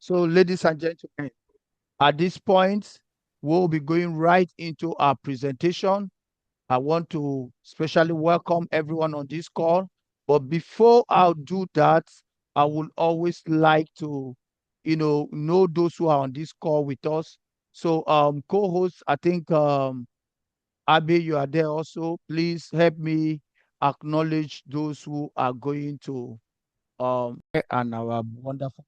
So, ladies and gentlemen, at this point, we'll be going right into our presentation. I want to especially welcome everyone on this call. But before I'll do that, I would always like to, know those who are on this call with us. So, co-host, I think Abe, you are there also. Please help me acknowledge those who are going to and our wonderful.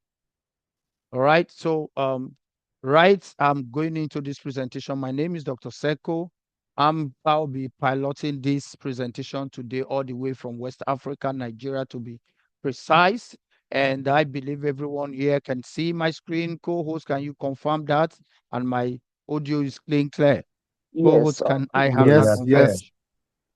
All right. So, right, I'm going into this presentation. My name is Dr. Seko. I'll be piloting this presentation today all the way from West Africa, Nigeria to be precise. And I believe everyone here can see my screen. Co-host, can you confirm that? And my audio is clear. Yes, Co-host, can I have we that are Yes, clear. confirmation? yes,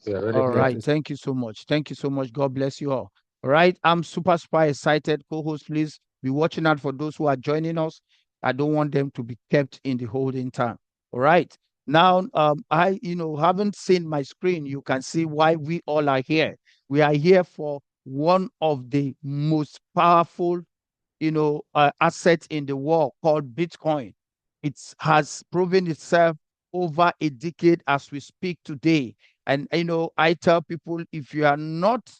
we are very All clear. right. Thank you so much. Thank you so much. God bless you all. All right. I'm super excited. Co-host, please be watching out for those who are joining us. I don't want them to be kept in the holding time. All right. Now, I, haven't seen my screen. You can see why we all are here. We are here for one of the most powerful asset in the world called Bitcoin. It has proven itself over a decade as we speak today. And, I tell people if you are not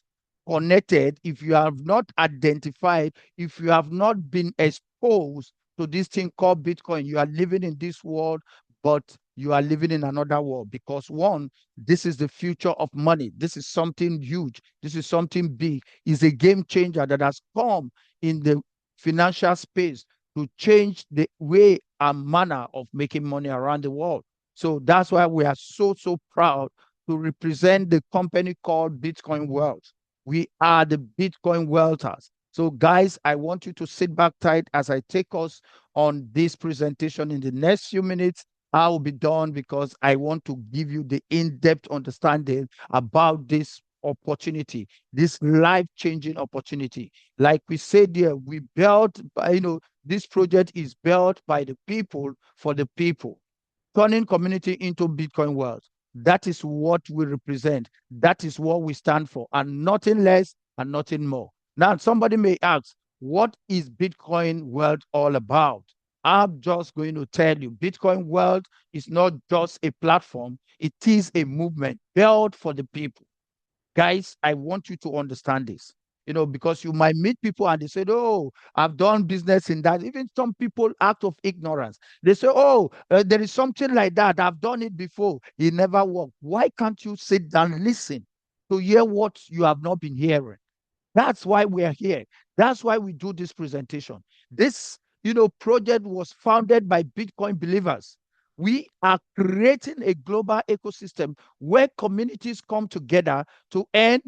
connected, if you have not identified, if you have not been exposed to this thing called Bitcoin, you are living in this world, but you are living in another world because one, this is the future of money. This is something huge. This is something big. It's a game changer that has come in the financial space to change the way and manner of making money around the world. So that's why we are so proud to represent the company called Bitcoin Wealth. We are the Bitcoin Wealthers. So, guys, I want you to sit back tight as I take us on this presentation. In the next few minutes, I will be done because I want to give you the in-depth understanding about this opportunity, this life-changing opportunity. Like we said there, we built, this project is built by the people for the people, turning community into Bitcoin wealth. That is what we represent. That is what we stand for, and nothing less and nothing more. Now, somebody may ask, what is Bitcoin wealth all about? I'm just going to tell you Bitcoin wealth is not just a platform, it is a movement built for the people. Guys, I want you to understand this. Because you might meet people and they say, "Oh, I've done business in that." Even some people, out of ignorance, they say, "Oh, there is something like that. I've done it before. It never worked." Why can't you sit down and listen to hear what you have not been hearing? That's why we are here. That's why we do this presentation. This, project was founded by Bitcoin believers. We are creating a global ecosystem where communities come together to earn,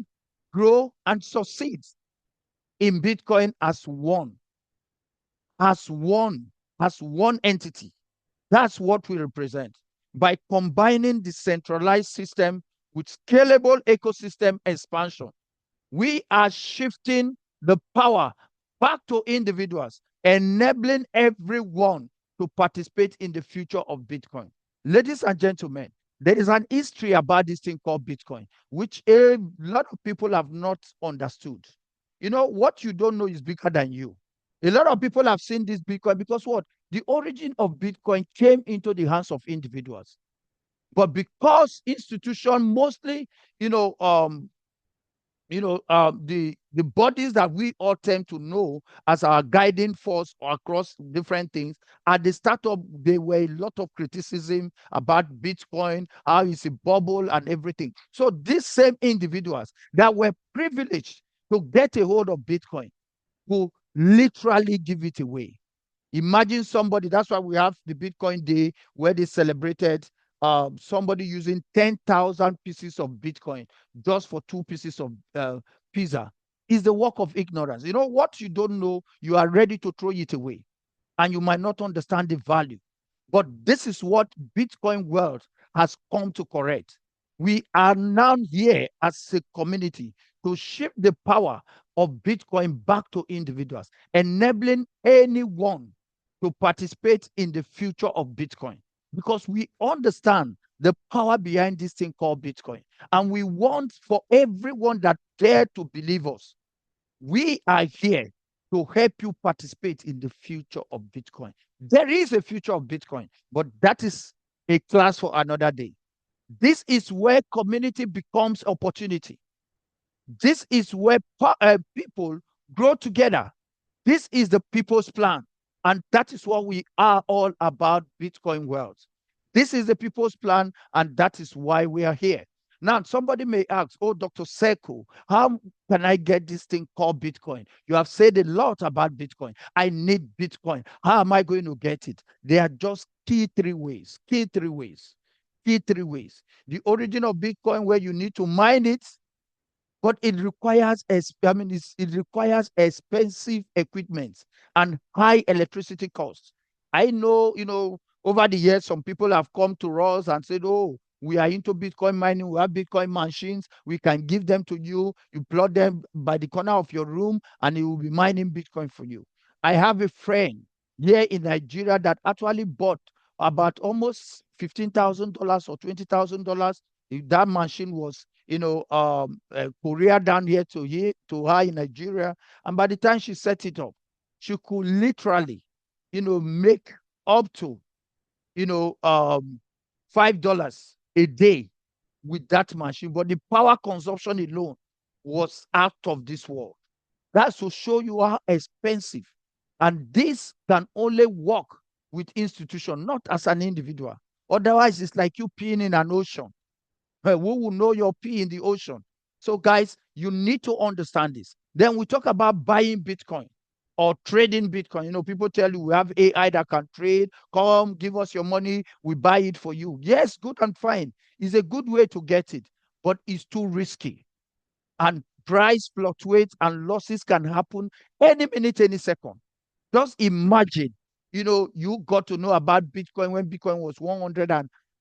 grow, and succeed in Bitcoin as one, as one entity. That's what we represent. By combining decentralized system with scalable ecosystem expansion, we are shifting the power back to individuals, enabling everyone to participate in the future of Bitcoin. Ladies and gentlemen, there is an history about this thing called Bitcoin, which a lot of people have not understood. What you don't know is bigger than you. A lot of people have seen this Bitcoin because what? The origin of Bitcoin came into the hands of individuals. But because institution mostly, you know, um, the bodies that we all tend to know as our guiding force across different things, at the startup there were a lot of criticism about Bitcoin, how it's a bubble and everything. So these same individuals that were privileged to get a hold of Bitcoin will literally give it away. Imagine somebody, that's why we have the Bitcoin Day where they celebrated somebody using 10,000 pieces of Bitcoin just for 2 pieces of pizza. Is the work of ignorance. What you don't know, you are ready to throw it away and you might not understand the value. But this is what Bitcoin world has come to correct. We are now here as a community to shift the power of Bitcoin back to individuals, enabling anyone to participate in the future of Bitcoin because we understand the power behind this thing called Bitcoin. And we want for everyone that dare to believe us, we are here to help you participate in the future of Bitcoin. There is a future of Bitcoin, but that is a class for another day. This is where community becomes opportunity. This is where people grow together. This is the people's plan. And that is what we are all about, Bitcoin wealth. This is the people's plan, and that is why we are here. Now, somebody may ask, oh, Dr. Seko, how can I get this thing called Bitcoin? You have said a lot about Bitcoin. I need Bitcoin. How am I going to get it? There are just key three ways. Key three ways. The origin of Bitcoin, where you need to mine it, but it requires it requires expensive equipment and high electricity costs. I know, over the years, some people have come to us and said, oh, we are into Bitcoin mining, we have Bitcoin machines, we can give them to you. You plug them by the corner of your room and it will be mining Bitcoin for you. I have a friend here in Nigeria that actually bought about almost $15,000 or $20,000. That machine was, Korea down here to her in Nigeria. And by the time she set it up, she could literally, make up to, $5 a day with that machine. But the power consumption alone was out of this world. That's to show you how expensive. And this can only work with institution, not as an individual. Otherwise, it's like you peeing in an ocean. Who will know your pee in the ocean? So, guys, you need to understand this. Then we talk about buying Bitcoin or trading Bitcoin. People tell you we have AI that can trade. Come, give us your money. We buy it for you. Yes, good and fine. It's a good way to get it, but it's too risky. And price fluctuates and losses can happen any minute, any second. Just imagine, you got to know about Bitcoin when Bitcoin was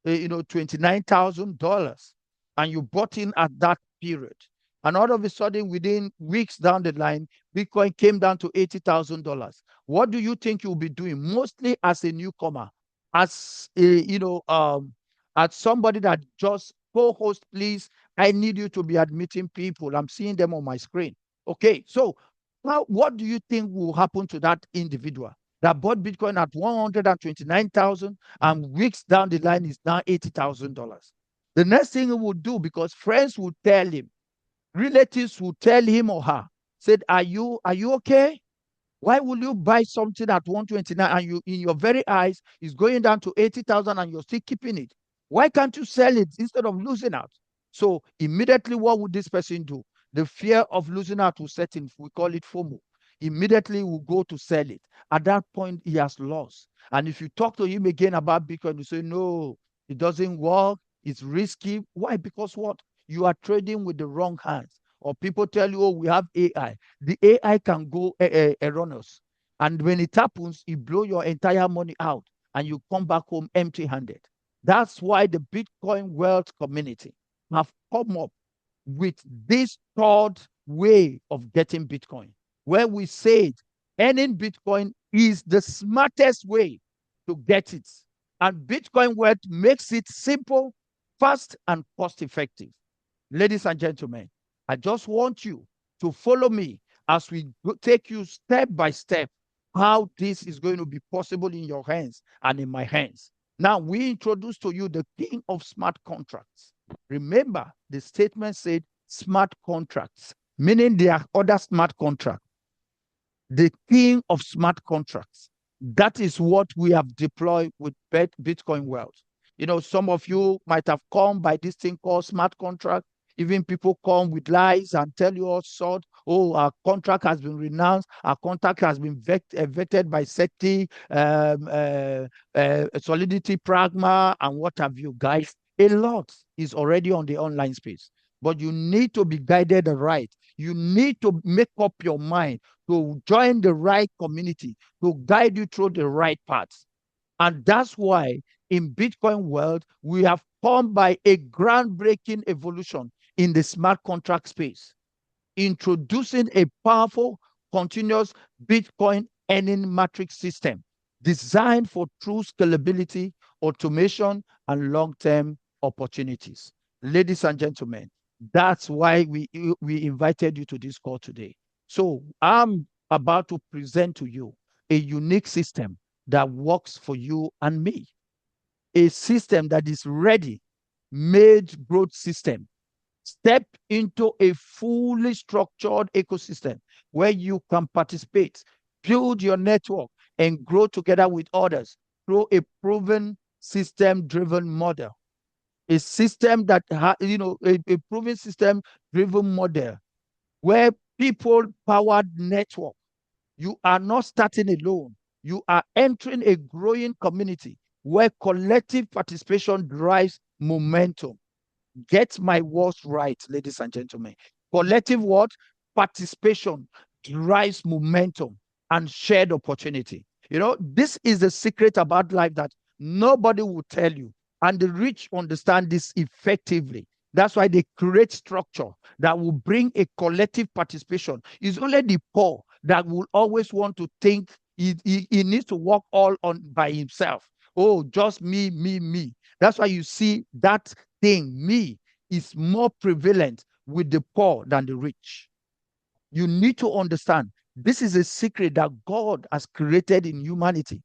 $129,000, and you bought in at that period. And all of a sudden, within weeks down the line, Bitcoin came down to $80,000. What do you think you'll be doing? Mostly as a newcomer, as as somebody that just co-host, please. I need you to be admitting people. I'm seeing them on my screen. Okay, so now, what do you think will happen to that individual that bought Bitcoin at 129,000 and weeks down the line is now $80,000? The next thing he will do, because friends will tell him, relatives will tell him or her, said, are you okay? Why will you buy something at 129 and you, in your very eyes, is going down to 80,000 and you're still keeping it? Why can't you sell it instead of losing out? So immediately, what would this person do? The fear of losing out will set in. We call it FOMO. Immediately, will go to sell it. At that point, he has lost. And if you talk to him again about Bitcoin, you say, no, it doesn't work. It's risky. Why? Because what? You are trading with the wrong hands. Or people tell you, oh, we have AI. The AI can go erroneous. And when it happens, it blow your entire money out and you come back home empty-handed. That's why the Bitcoin wealth community have come up with this third way of getting Bitcoin, where we said earning Bitcoin is the smartest way to get it. And Bitcoin wealth makes it simple, fast, and cost effective. Ladies and gentlemen, I just want you to follow me as we take you step by step how this is going to be possible in your hands and in my hands. Now, we introduce to you the king of smart contracts. Remember, the statement said smart contracts, meaning there are other smart contracts. The king of smart contracts. That is what we have deployed with Bitcoin wealth. Some of you might have come by this thing called smart contract. Even people come with lies and tell you all sorts. Oh, our contract has been renounced. Our contract has been vetted by SETI, Solidity, Pragma, and what have you, guys. A lot is already on the online space, but you need to be guided right. You need to make up your mind to join the right community to guide you through the right paths. And that's why in Bitcoin world, we have come by a groundbreaking evolution in the smart contract space, introducing a powerful, continuous Bitcoin earning matrix system designed for true scalability, automation, and long-term opportunities. Ladies and gentlemen, that's why we invited you to this call today. So I'm about to present to you a unique system that works for you and me, a system that is ready, made growth system. Step into a fully structured ecosystem where you can participate, build your network, and grow together with others through a proven system driven model. A system that, a proven system driven model where people powered network. You are not starting alone. You are entering a growing community where collective participation drives momentum. Get my words right, ladies and gentlemen. Collective what? Participation drives momentum and shared opportunity. This is the secret about life that nobody will tell you. And the rich understand this effectively. That's why they create structure that will bring a collective participation. It's only the poor that will always want to think he needs to work all on by himself. Oh, just me, me, me. That's why you see that thing, me, is more prevalent with the poor than the rich. You need to understand this is a secret that God has created in humanity.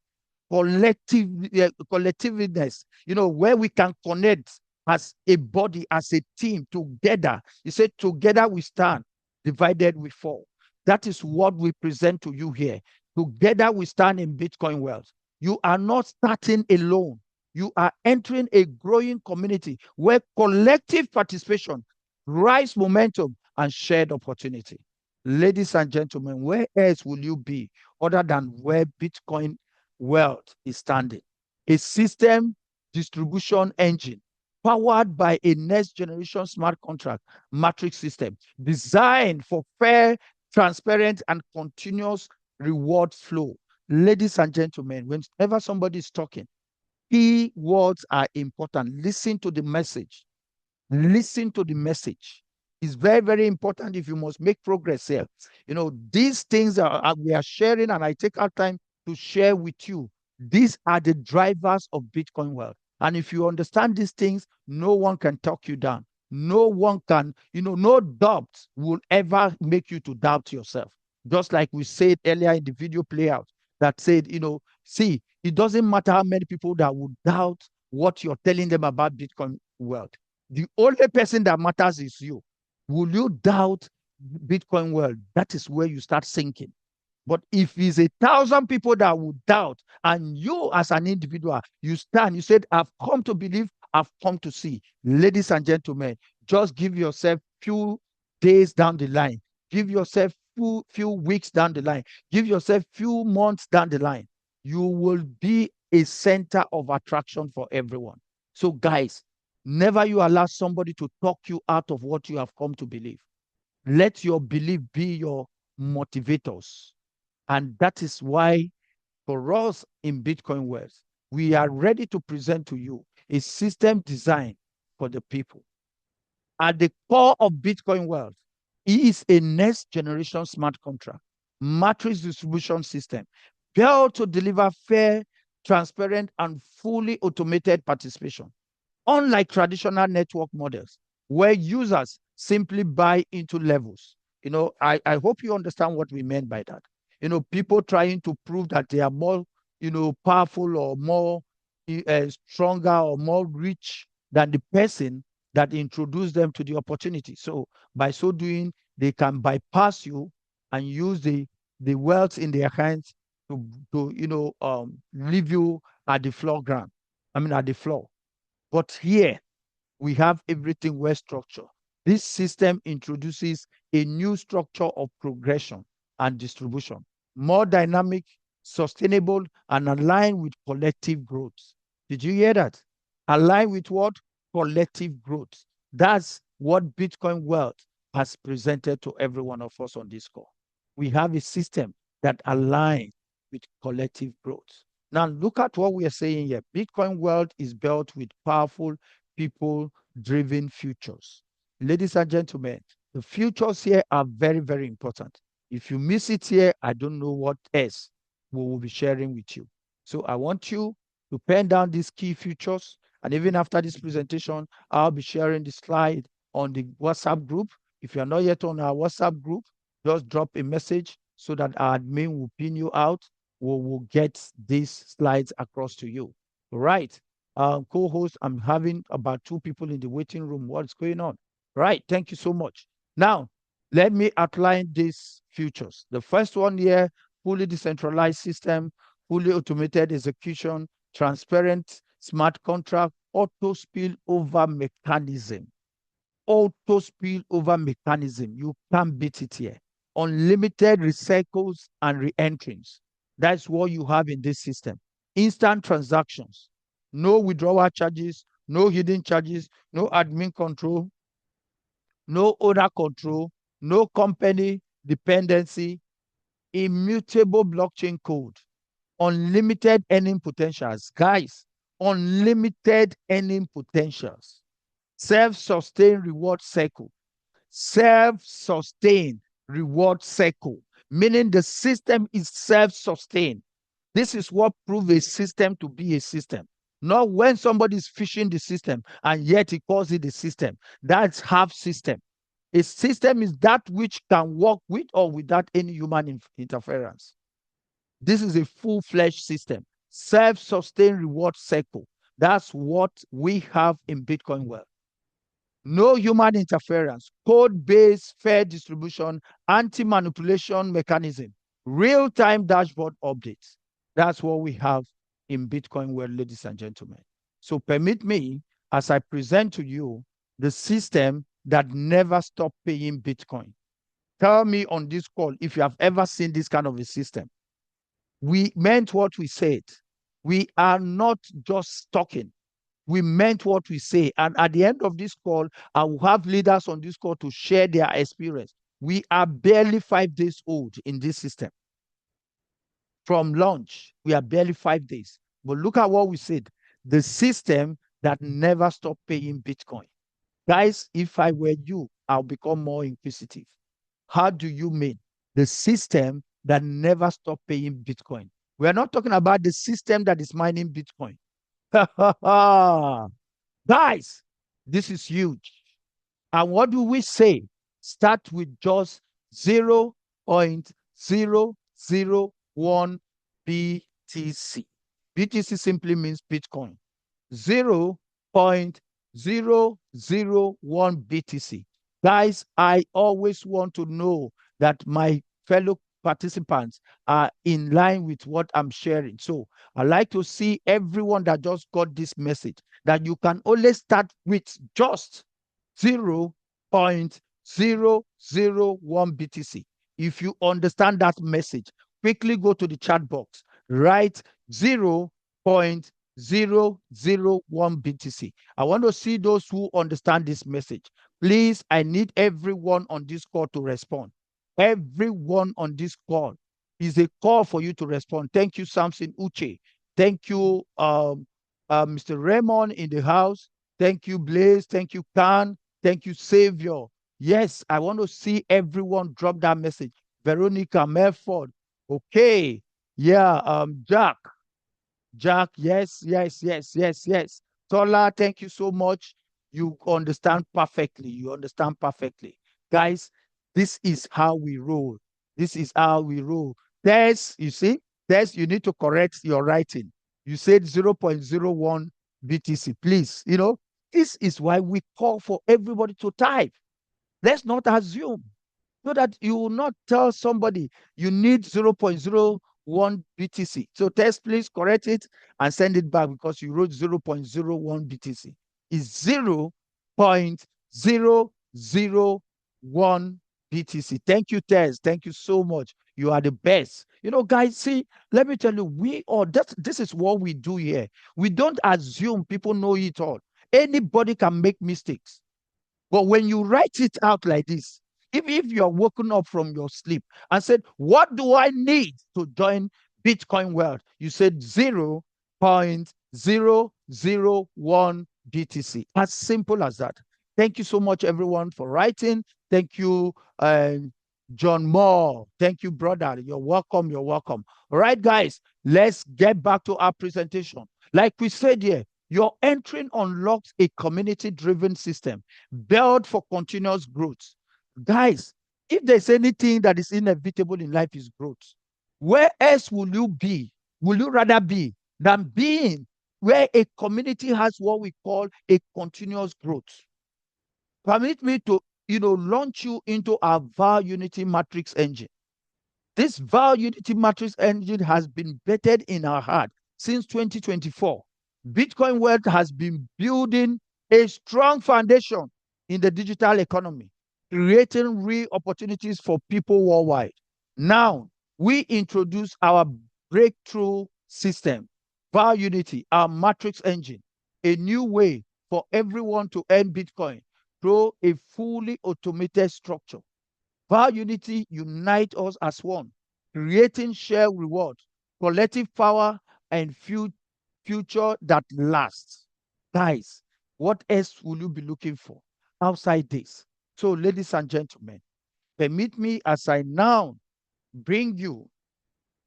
Collectiveness, where we can connect as a body, as a team, together. He said, together we stand, divided we fall. That is what we present to you here. Together we stand in Bitcoin wealth. You are not starting alone. You are entering a growing community where collective participation, rise momentum, and shared opportunity. Ladies and gentlemen, where else will you be other than where Bitcoin wealth is standing? A system distribution engine powered by a next generation smart contract matrix system designed for fair, transparent, and continuous reward flow. Ladies and gentlemen, whenever somebody is talking, key words are important. Listen to the message. Listen to the message. It's very, very important if you must make progress here. These things we are sharing, and I take our time to share with you. These are the drivers of Bitcoin wealth. And if you understand these things, no one can talk you down. No one can, no doubt will ever make you to doubt yourself. Just like we said earlier in the video playout that said, see, it doesn't matter how many people that would doubt what you're telling them about Bitcoin wealth. The only person that matters is you. Will you doubt Bitcoin world? That is where you start sinking. But if it's 1,000 people that would doubt, and you as an individual, you stand, you said, I've come to believe, I've come to see. Ladies and gentlemen, just give yourself few days down the line. Give yourself few weeks down the line. Give yourself few months down the line. You will be a center of attraction for everyone. So guys, never you allow somebody to talk you out of what you have come to believe. Let your belief be your motivators. And that is why for us in Bitcoin West, we are ready to present to you a system designed for the people. At the core of Bitcoin wealth is a next generation smart contract matrix distribution system built to deliver fair, transparent, and fully automated participation. Unlike traditional network models, where users simply buy into levels. I hope you understand what we meant by that. People trying to prove that they are more, powerful or more stronger or more rich than the person that introduced them to the opportunity. So by so doing, they can bypass you and use the wealth in their hands to leave you at the floor ground. I mean, at the floor. But here we have everything well structured. This system introduces a new structure of progression and distribution, more dynamic, sustainable, and aligned with collective growth. Did you hear that? Aligned with what? Collective growth. That's what Bitcoin wealth has presented to every one of us on this call. We have a system that aligns with collective growth. Now, look at what we are saying here. Bitcoin wealth is built with powerful people driven futures. Ladies and gentlemen, the futures here are very, very important. If you miss it here, I don't know what else we will be sharing with you. So I want you to pen down these key futures. And even after this presentation, I'll be sharing the slide on the WhatsApp group. If you're not yet on our WhatsApp group, just drop a message so that our admin will pin you out. We'll get these slides across to you. All right. Co-host, I'm having about 2 people in the waiting room. What's going on? Right. Thank you so much. Now, let me outline these futures. The first one here, fully decentralized system, fully automated execution, transparent smart contract, auto spillover mechanism. Auto spillover mechanism. You can't beat it here. Unlimited recycles and re-entrants. That's what you have in this system. Instant transactions. No withdrawal charges, no hidden charges, no admin control, no owner control, no company dependency, immutable blockchain code, unlimited earning potentials. Guys, unlimited earning potentials. Self-sustained reward cycle. Self-sustained reward cycle, meaning the system is self-sustained. This is what proves a system to be a system. Not when somebody is fishing the system and yet he calls it a system. That's half system. A system is that which can work with or without any human interference. This is a full-fledged system. Self-sustained reward cycle. That's what we have in Bitcoin World. No human interference, code-based fair distribution, anti-manipulation mechanism, real-time dashboard updates. That's what we have in Bitcoin World, ladies and gentlemen. So permit me, as I present to you, the system that never stopped paying Bitcoin. Tell me on this call if you have ever seen this kind of a system. We meant what we said. We are not just talking. We meant what we say. And at the end of this call, I will have leaders on this call to share their experience. We are barely 5 days old in this system. From launch, we are barely 5 days. But look at what we said. The system that never stopped paying Bitcoin. Guys, if I were you, I'll become more inquisitive. How do you mean? The system that never stopped paying Bitcoin. We are not talking about the system that is mining Bitcoin. Guys, this is huge. And what do we say? Start with just 0.001 BTC. BTC simply means Bitcoin. 0.001 BTC. Guys, I always want to know that my fellow participants are in line with what I'm sharing. So I like to see everyone that just got this message that you can only start with just 0.001 BTC. If you understand that message, quickly go to the chat box, write 0.001 BTC. I want to see those who understand this message. Please, I need everyone on this call to respond. Everyone on this call is a call for you to respond. Thank you, Samson Uche. Thank you, Mr. Raymond in the house. Thank you, Blaze. Thank you, Khan. Thank you, Savior. Yes, I want to see everyone drop that message. Veronica, Melford. Okay. Yeah, Jack. Jack, yes, yes, yes, yes, yes. Tola, thank you so much. You understand perfectly. You understand perfectly. Guys, this is how we roll. This is how we roll. Tess, you see, Tess, you need to correct your writing. You said 0.01 BTC. Please, this is why we call for everybody to type. Let's not assume so that you will not tell somebody you need 0.01 BTC. So Tess, please correct it and send it back because you wrote 0.01 BTC. It's 0.001 BTC. Thank you, Tess. Thank you so much. You are the best. Guys, see, let me tell you, this is what we do here. We don't assume people know it all. Anybody can make mistakes. But when you write it out like this, if you're woken up from your sleep and said, what do I need to join Bitcoin World? You said 0.001 BTC. As simple as that. Thank you so much, everyone, for writing. Thank you, John Moore. Thank you, brother. You're welcome. You're welcome. All right, guys, let's get back to our presentation. Like we said here, your entry unlocks a community-driven system built for continuous growth. Guys, If there's anything that is inevitable in life is growth. Where else will you be? Will you rather be than being where a community has what we call a continuous growth? Permit me to, launch you into our VAR Unity Matrix engine. This VAR Unity Matrix engine has been vetted in our heart since 2024. Bitcoin World has been building a strong foundation in the digital economy, creating real opportunities for people worldwide. Now, we introduce our breakthrough system, VAR Unity, our matrix engine, a new way for everyone to earn Bitcoin through a fully automated structure. VAR Unity unite us as one, creating shared reward, collective power, and future that lasts. Guys, what else will you be looking for outside this? So, ladies and gentlemen, permit me as I now bring you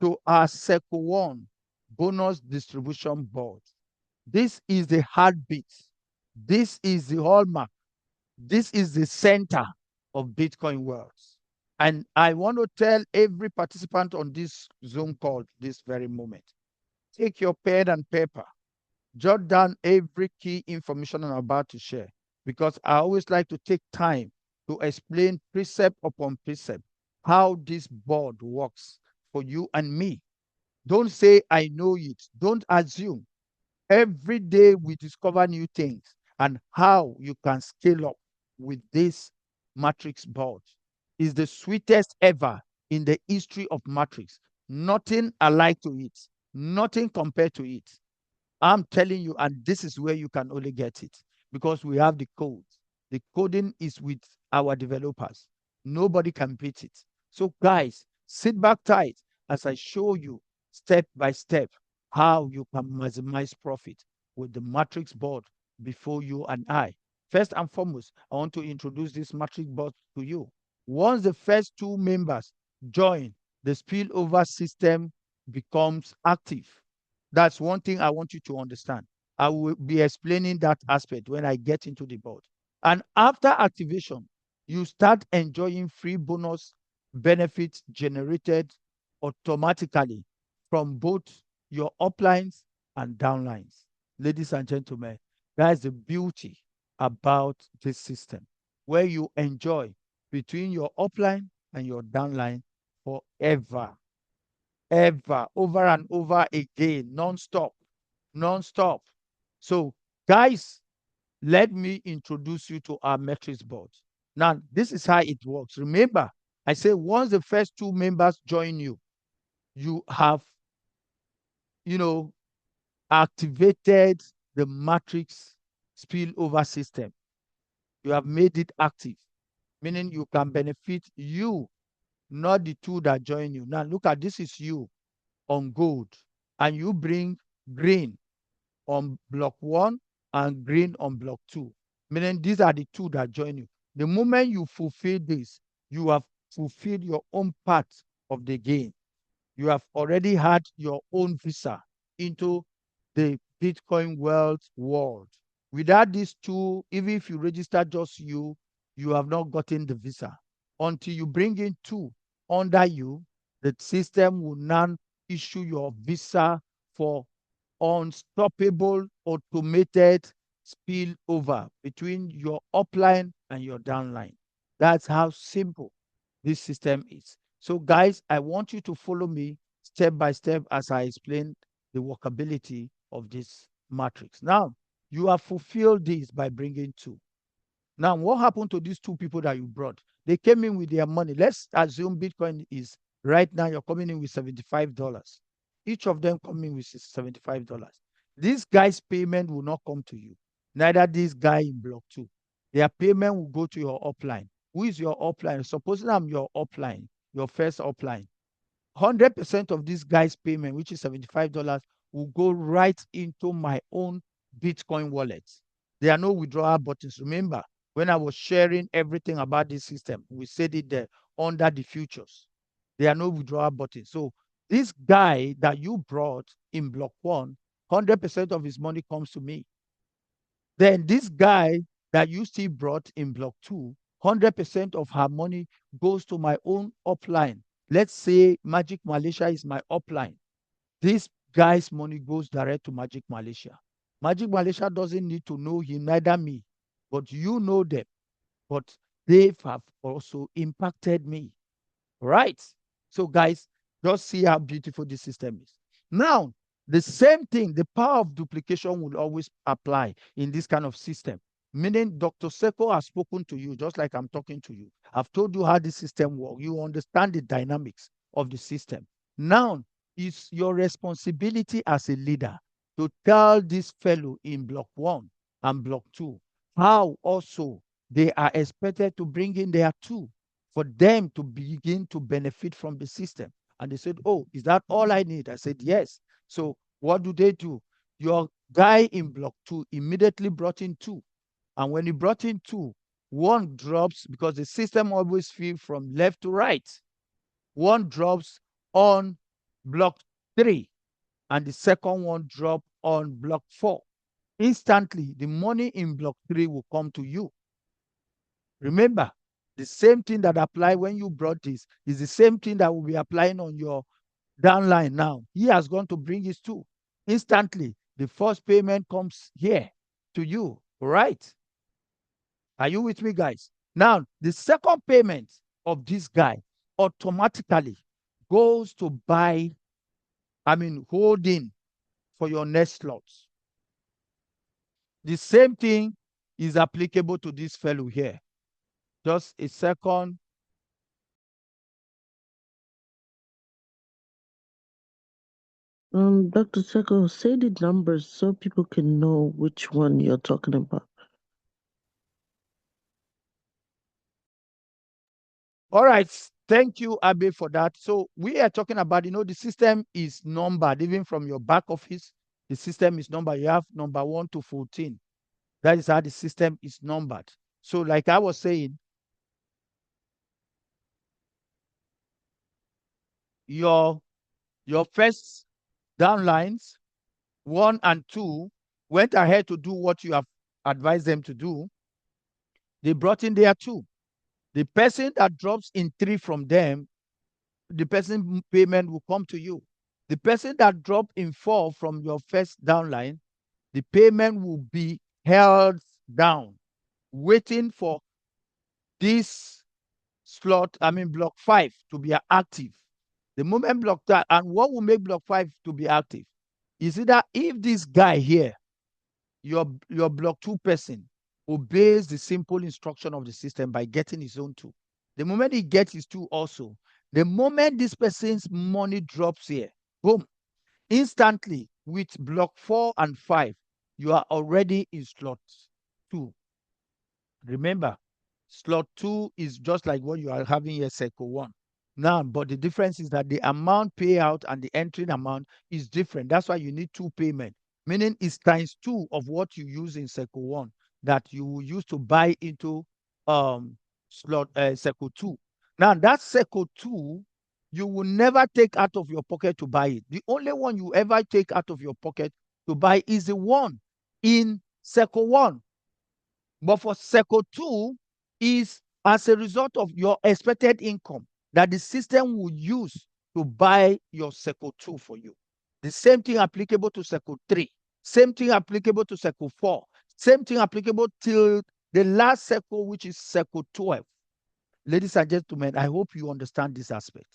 to our Circle 1 bonus distribution board. This is the heartbeat. This is the hallmark. This is the center of Bitcoin world. And I want to tell every participant on this Zoom call this very moment, take your pen and paper, jot down every key information I'm about to share, because I always like to take time to explain precept upon precept how this board works for you and me. Don't say, I know it. Don't assume. Every day we discover new things and how you can scale up with this matrix board is the sweetest ever in the history of matrix. Nothing alike to it, nothing compared to it. I'm telling you, and this is where you can only get it because we have the code. The coding is with our developers. Nobody can beat it. So, guys, sit back tight as I show you step by step how you can maximize profit with the matrix board before you and I. First and foremost, I want to introduce this matrix board to you. Once the first two members join, the spillover system becomes active. That's one thing I want you to understand. I will be explaining that aspect when I get into the board. And after activation, you start enjoying free bonus benefits generated automatically from both your uplines and downlines. Ladies and gentlemen, that's the beauty about this system, where you enjoy between your upline and your downline forever, ever, over and over again, non-stop, non-stop. So, guys, let me introduce you to our metrics board. Now, this is how it works. Remember, I say once the first two members join you, you have, you know, activated the matrix spillover system. You have made it active, meaning you can benefit you, not the two that join you. Now, look at this is you on gold, and you bring green on block 1 and green on block 2, meaning these are the two that join you. The moment you fulfill this, you have fulfilled your own part of the game. You have already had your own visa into the Bitcoin world. Without these two, even if you register just you have not gotten the visa. Until you bring in two under you, the system will now issue your visa for unstoppable automated spillover between your upline and your downline. That's how simple this system is. So, guys, I want you to follow me step by step as I explain the workability of this matrix. Now, you have fulfilled this by bringing two. Now, what happened to these two people that you brought? They came in with their money. Let's assume Bitcoin is right now, you're coming in with $75. Each of them coming with $75. This guy's payment will not come to you. Neither this guy in block 2. Their payment will go to your upline. Who is your upline? Supposing I'm your upline, your first upline. 100% of this guy's payment, which is $75, will go right into my own Bitcoin wallet. There are no withdrawal buttons. Remember, when I was sharing everything about this system, we said it there under the futures. There are no withdrawal buttons. So this guy that you brought in block 1, 100% of his money comes to me. Then this guy that you still brought in block 2, 100% of her money goes to my own upline. Let's say Magic Malaysia is my upline. This guy's money goes direct to Magic Malaysia. Magic Malaysia doesn't need to know him, neither me, but you know them. But they have also impacted me. Right? So, guys, just see how beautiful this system is. Now, the same thing, the power of duplication will always apply in this kind of system. Meaning, Dr. Seko has spoken to you just like I'm talking to you. I've told you how the system works. You understand the dynamics of the system. Now, it's your responsibility as a leader to tell this fellow in block 1 and block 2 how also they are expected to bring in their 2 for them to begin to benefit from the system. And they said, oh, is that all I need? I said, yes. So what do? Your guy in block 2 immediately brought in 2. And when he brought in 2, 1 drops because the system always feeds from left to right. 1 drops on block 3 and the second one drop on block 4. Instantly, the money in block 3 will come to you. Remember, the same thing that applied when you brought this is the same thing that will be applying on your downline now. He has gone to bring his 2. Instantly, the first payment comes here to you, right? Are you with me, guys? Now, the second payment of this guy automatically goes to buy, holding for your next slots. The same thing is applicable to this fellow here. Just a second. Dr. Seko, say the numbers so people can know which one you're talking about. All right. Thank you, Abe, for that. So we are talking about, the system is numbered, even from your back office. The system is numbered. You have number 1 to 14. That is how the system is numbered. So like I was saying, your first downlines, 1 and 2, went ahead to do what you have advised them to do. They brought in their 2. The person that drops in 3 from them, the person payment will come to you. The person that dropped in 4 from your first downline, the payment will be held down, waiting for this slot, block 5 to be active. The moment block that, and what will make block 5 to be active is either if this guy here, your block 2 person, obeys the simple instruction of the system by getting his own 2. The moment he gets his 2 also, the moment this person's money drops here, boom, instantly with block 4 and 5, you are already in slot 2. Remember, slot 2 is just like what you are having here, Circle 1. Now, but the difference is that the amount payout and the entering amount is different. That's why you need 2 payment, meaning it's times 2 of what you use in Circle 1 that you will use to buy into Circle 2. Now, that Circle 2, you will never take out of your pocket to buy it. The only one you ever take out of your pocket to buy is the one in Circle 1. But for Circle 2 is as a result of your expected income that the system will use to buy your Circle 2 for you. The same thing applicable to Circle 3. Same thing applicable to Circle 4. Same thing applicable till the last circle, which is Circle 12. Ladies and gentlemen, I hope you understand this aspect.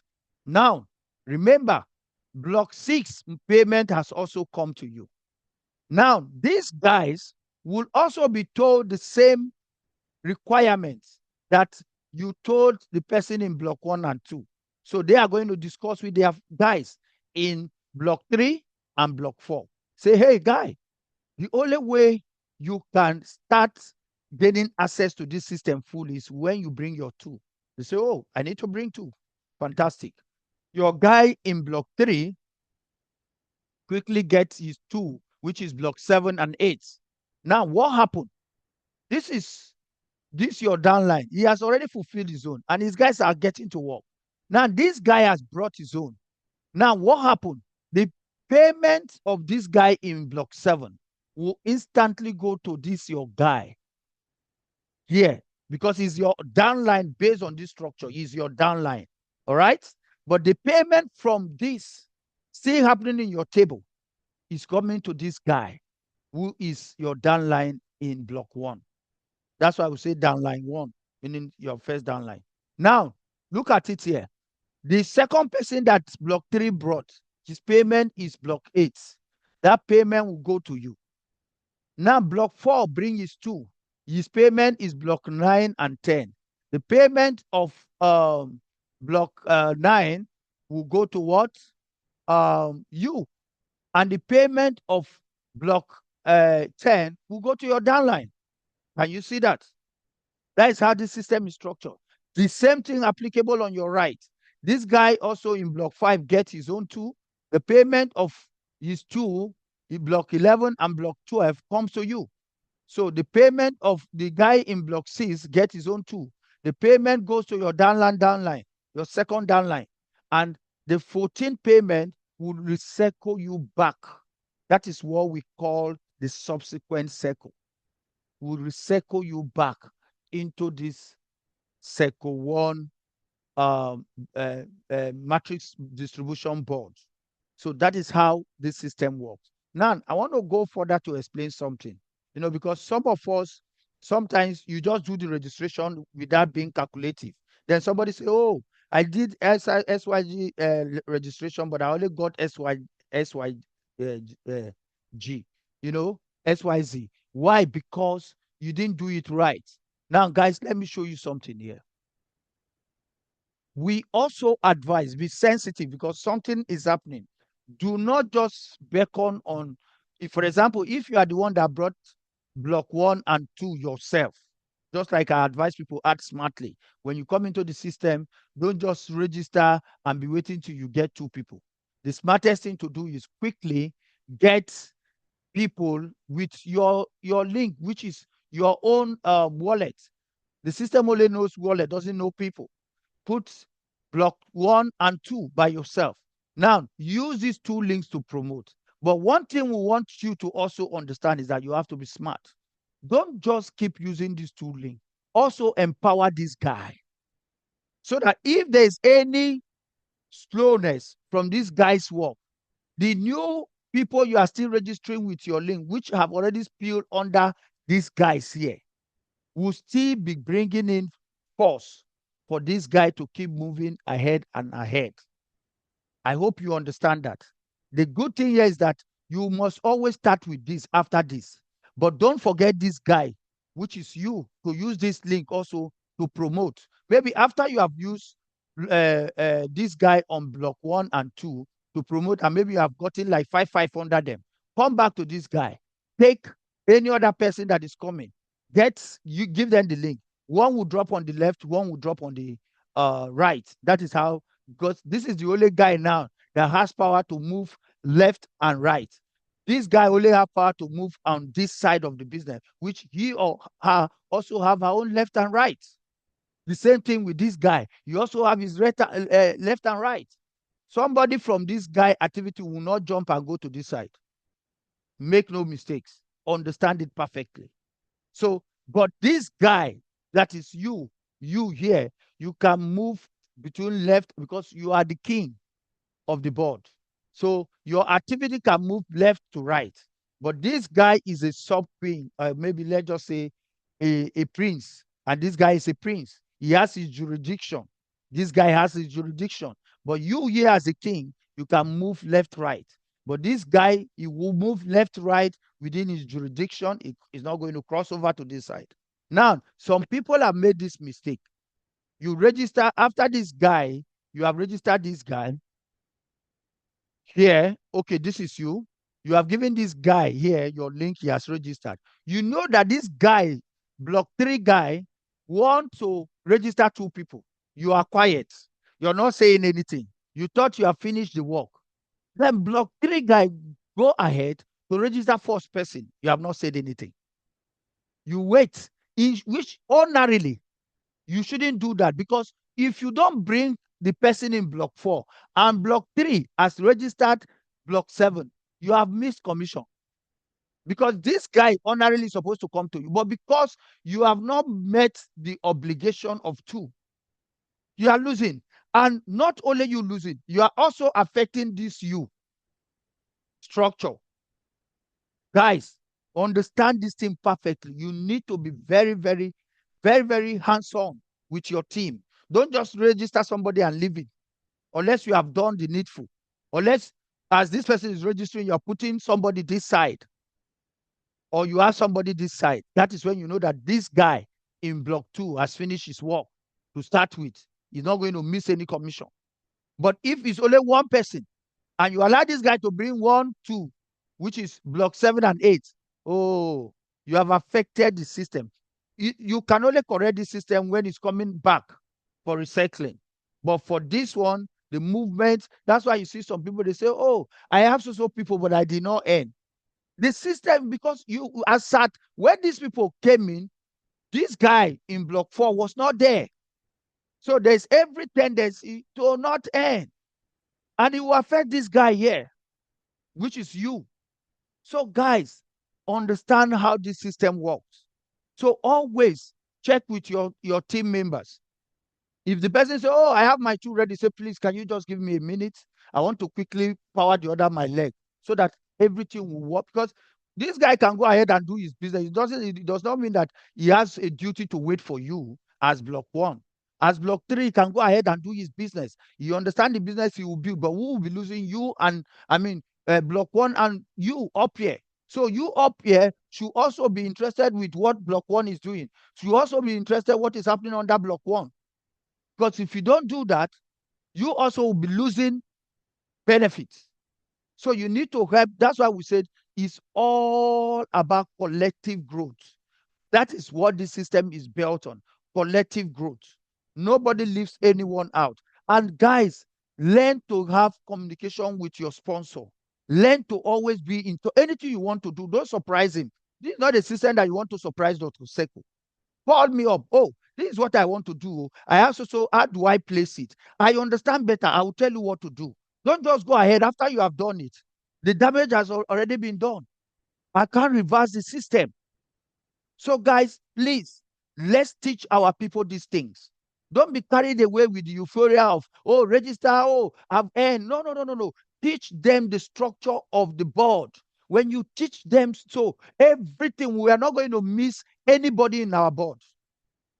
Now, remember, block 6 payment has also come to you. Now, these guys will also be told the same requirements that you told the person in block 1 and 2. So they are going to discuss with their guys in block 3 and block 4. Say, hey, guy, the only way you can start gaining access to this system fully is when you bring your 2. They say, oh, I need to bring 2. Fantastic. Your guy in block 3 quickly gets his 2, which is block 7 and 8. Now, what happened? This your downline. He has already fulfilled his own, and his guys are getting to work. Now, this guy has brought his own. Now, what happened? The payment of this guy in block 7 will instantly go to this your guy here because it's your downline based on this structure, is your downline. All right. But the payment from this still happening in your table is coming to this guy who is your downline in block one. That's why we say downline one, meaning your first downline. Now, look at it here. The second person that block three brought, his payment is block eight. That payment will go to you. Now, block four bring his two. His payment is block 9 and 10. The payment of block 9 will go to what? You. And the payment of block 10 will go to your downline. Can you see that? That is how the system is structured. The same thing applicable on your right. This guy also in block 5 gets his own two. The payment of his two in block 11 and block 12 comes to you. So the payment of the guy in block 6 gets his own two. The payment goes to your downline, your second downline. And the 14th payment will recycle you back. That is what we call the subsequent circle. Will recycle you back into this circle one um, matrix distribution board. So that is how this system works. Now, I want to go further to explain something, because some of us, sometimes you just do the registration without being calculative. Then somebody say, oh, I did SYG registration, but I only got SYG, SYZ. Why? Because you didn't do it right. Now, guys, let me show you something here. We also advise, be sensitive because something is happening. Do not just beckon on, for example, if you are the one that brought block 1 and 2 yourself, just like I advise people, act smartly. When you come into the system, don't just register and be waiting till you get 2 people. The smartest thing to do is quickly get people with your link, which is your own wallet. The system only knows wallet, doesn't know people. Put block 1 and 2 by yourself. Now, use these 2 links to promote. But one thing we want you to also understand is that you have to be smart. Don't just keep using these 2 links. Also empower this guy so that if there's any slowness from this guy's work, the new people you are still registering with your link, which have already spilled under these guys here, will still be bringing in force for this guy to keep moving ahead and ahead. I hope you understand that. The good thing here is that you must always start with this after this. But don't forget this guy, which is you, to use this link also to promote. Maybe after you have used this guy on block 1 and 2 to promote, and maybe you have gotten like 500 them, come back to this guy. Take any other person that is coming. You give them the link. One will drop on the left, one will drop on the right. That is how, because this is the only guy now that has power to move left and right. This guy only have power to move on this side of the business, which he or her also have her own left and right. The same thing with this guy. You also have his left and right. Somebody from this guy activity will not jump and go to this side. Make no mistakes. Understand it perfectly. So, but this guy, that is you here, you can move between left because you are the king of the board. So your activity can move left to right. But this guy is a sub queen, maybe let's just say a prince. And this guy is a prince. He has his jurisdiction. This guy has his jurisdiction. But you here as a king, you can move left, right. But this guy, he will move left, right within his jurisdiction. It is not going to cross over to this side. Now, some people have made this mistake. You register after this guy, you have registered this guy here. Okay, this is you. You have given this guy here your link, he has registered. You know that this guy, block 3 guy, want to register 2 people. You are quiet. You're not saying anything. You thought you have finished the work. Then block 3 guy go ahead to register first person. You have not said anything. You wait, in which ordinarily you shouldn't do that, because if you don't bring the person in block 4 and block 3 has registered block 7, you have missed commission. because this guy honorably is supposed to come to you, but because you have not met the obligation of two, you are losing. And not only you losing, you are also affecting this you structure. Guys, understand this thing perfectly. You need to be very, very, very, very hands-on with your team. Don't just register somebody and leave it unless you have done the needful. Unless, as this person is registering, you're putting somebody this side or you have somebody this side. That is when you know that this guy in block 2 has finished his work to start with. He's not going to miss any commission. But if it's only one person and you allow this guy to bring 1, 2, which is block 7 and 8, oh, you have affected the system. You can only correct the system when it's coming back for recycling. But for this one, the movement, that's why you see some people, they say, oh, I have so people, but I did not earn. The system, because you are sat, when these people came in, this guy in block 4 was not there. So there's every tendency to not earn. And it will affect this guy here, which is you. So, guys, understand how this system works. So always check with your team members. If the person say, oh, I have my two ready, say, please, can you just give me a minute? I want to quickly power the other my leg so that everything will work. Because this guy can go ahead and do his business. It does not mean that he has a duty to wait for you as block 1. As block 3, he can go ahead and do his business. You understand the business he will build, but who will be losing? You and, block 1 and you up here. So you up here should also be interested with what block 1 is doing. Should also be interested what is happening under block 1. Because if you don't do that, you also will be losing benefits. So you need to help. That's why we said it's all about collective growth. That is what the system is built on, collective growth. Nobody leaves anyone out. And guys, learn to have communication with your sponsor. Learn to always be into anything you want to do. Don't surprise him. This is not a system that you want to surprise Dr. Seko. Call me up. Oh, this is what I want to do. I also, so how do I place it? I understand better. I will tell you what to do. Don't just go ahead after you have done it. The damage has already been done. I can't reverse the system. So, guys, please, let's teach our people these things. Don't be carried away with the euphoria of, oh, register, oh, I've earned. No, no, no, no, no. Teach them the structure of the board. When you teach them, so everything, we are not going to miss anybody in our board.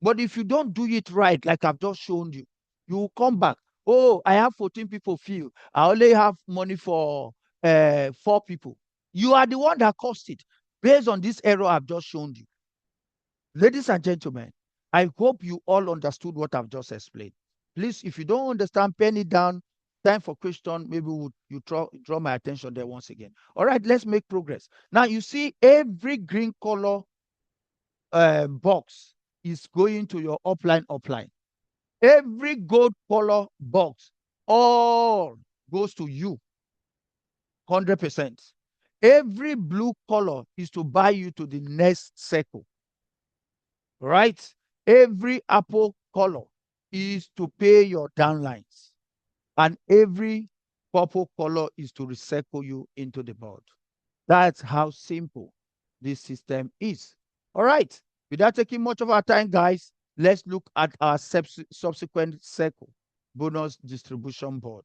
But if you don't do it right, like I've just shown you, you will come back. Oh, I have 14 people fill. I only have money for 4 people. You are the one that caused it based on this error I've just shown you. Ladies and gentlemen, I hope you all understood what I've just explained. Please, if you don't understand, pen it down. Time for question. Maybe you draw my attention there once again. All right, let's make progress. Now, you see every green color box is going to your upline. Every gold color box all goes to you 100%. Every blue color is to buy you to the next circle, right? Every apple color is to pay your downlines, and every purple color is to recycle you into the board. That's how simple this system is. All right. Without taking much of our time, guys, let's look at our subsequent circle, bonus distribution board.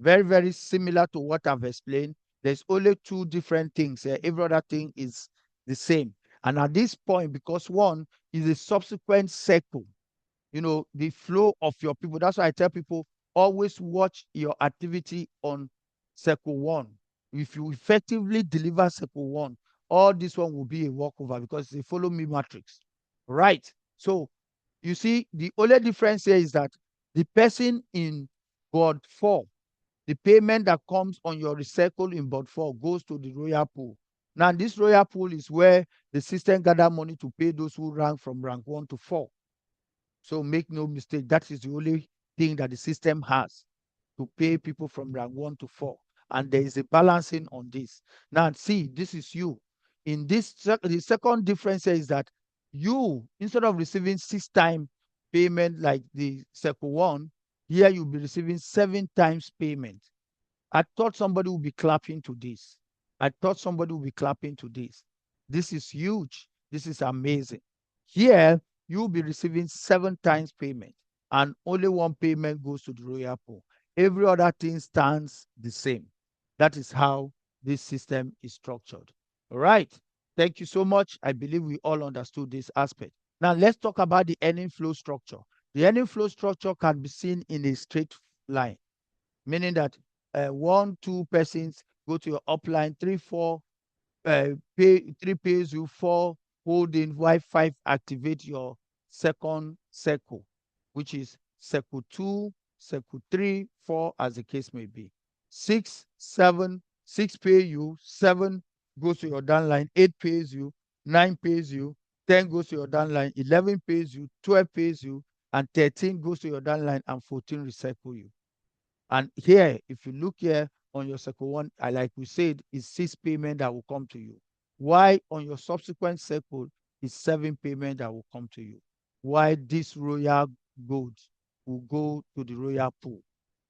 Very, very similar to what I've explained. There's only 2 different things here. Every other thing is the same. And at this point, because one is a subsequent circle, the flow of your people. That's why I tell people always watch your activity on circle 1. If you effectively deliver circle 1, all this one will be a walkover because they follow me matrix, right? So you see, the only difference here is that the person in board 4, the payment that comes on your recycle in board 4 goes to the royal pool. Now, this royal pool is where the system gather money to pay those who rank from rank 1 to 4. So make no mistake, that is the only thing that the system has to pay people from rank 1 to 4. And there is a balancing on this. Now, see, this is you. In this, the second difference is that you, instead of receiving 6 times payment like the circle 1, here you'll be receiving 7 times payment. I thought somebody would be clapping to this. I thought somebody would be clapping to this. This is huge. This is amazing. Here, you'll be receiving 7 times payment, and only one payment goes to the royal pool. Every other thing stands the same. That is how this system is structured. All right. Thank you so much. I believe we all understood this aspect. Now, let's talk about the earning flow structure. The earning flow structure can be seen in a straight line, meaning that one, two persons go to your upline, three, four pay, three pays you, four holding, while five activate your second circle, which is circle two, circle three, four, as the case may be. Six, seven, six pay you, seven goes to your downline, eight pays you, nine pays you, 10 goes to your downline, 11 pays you, 12 pays you, and 13 goes to your downline, and 14 recycle you. And here, if you look here on your second one, I like we said, is 6 payment that will come to you. Why on your subsequent circle is 7 payment that will come to you. Why this royal gold will go to the royal pool.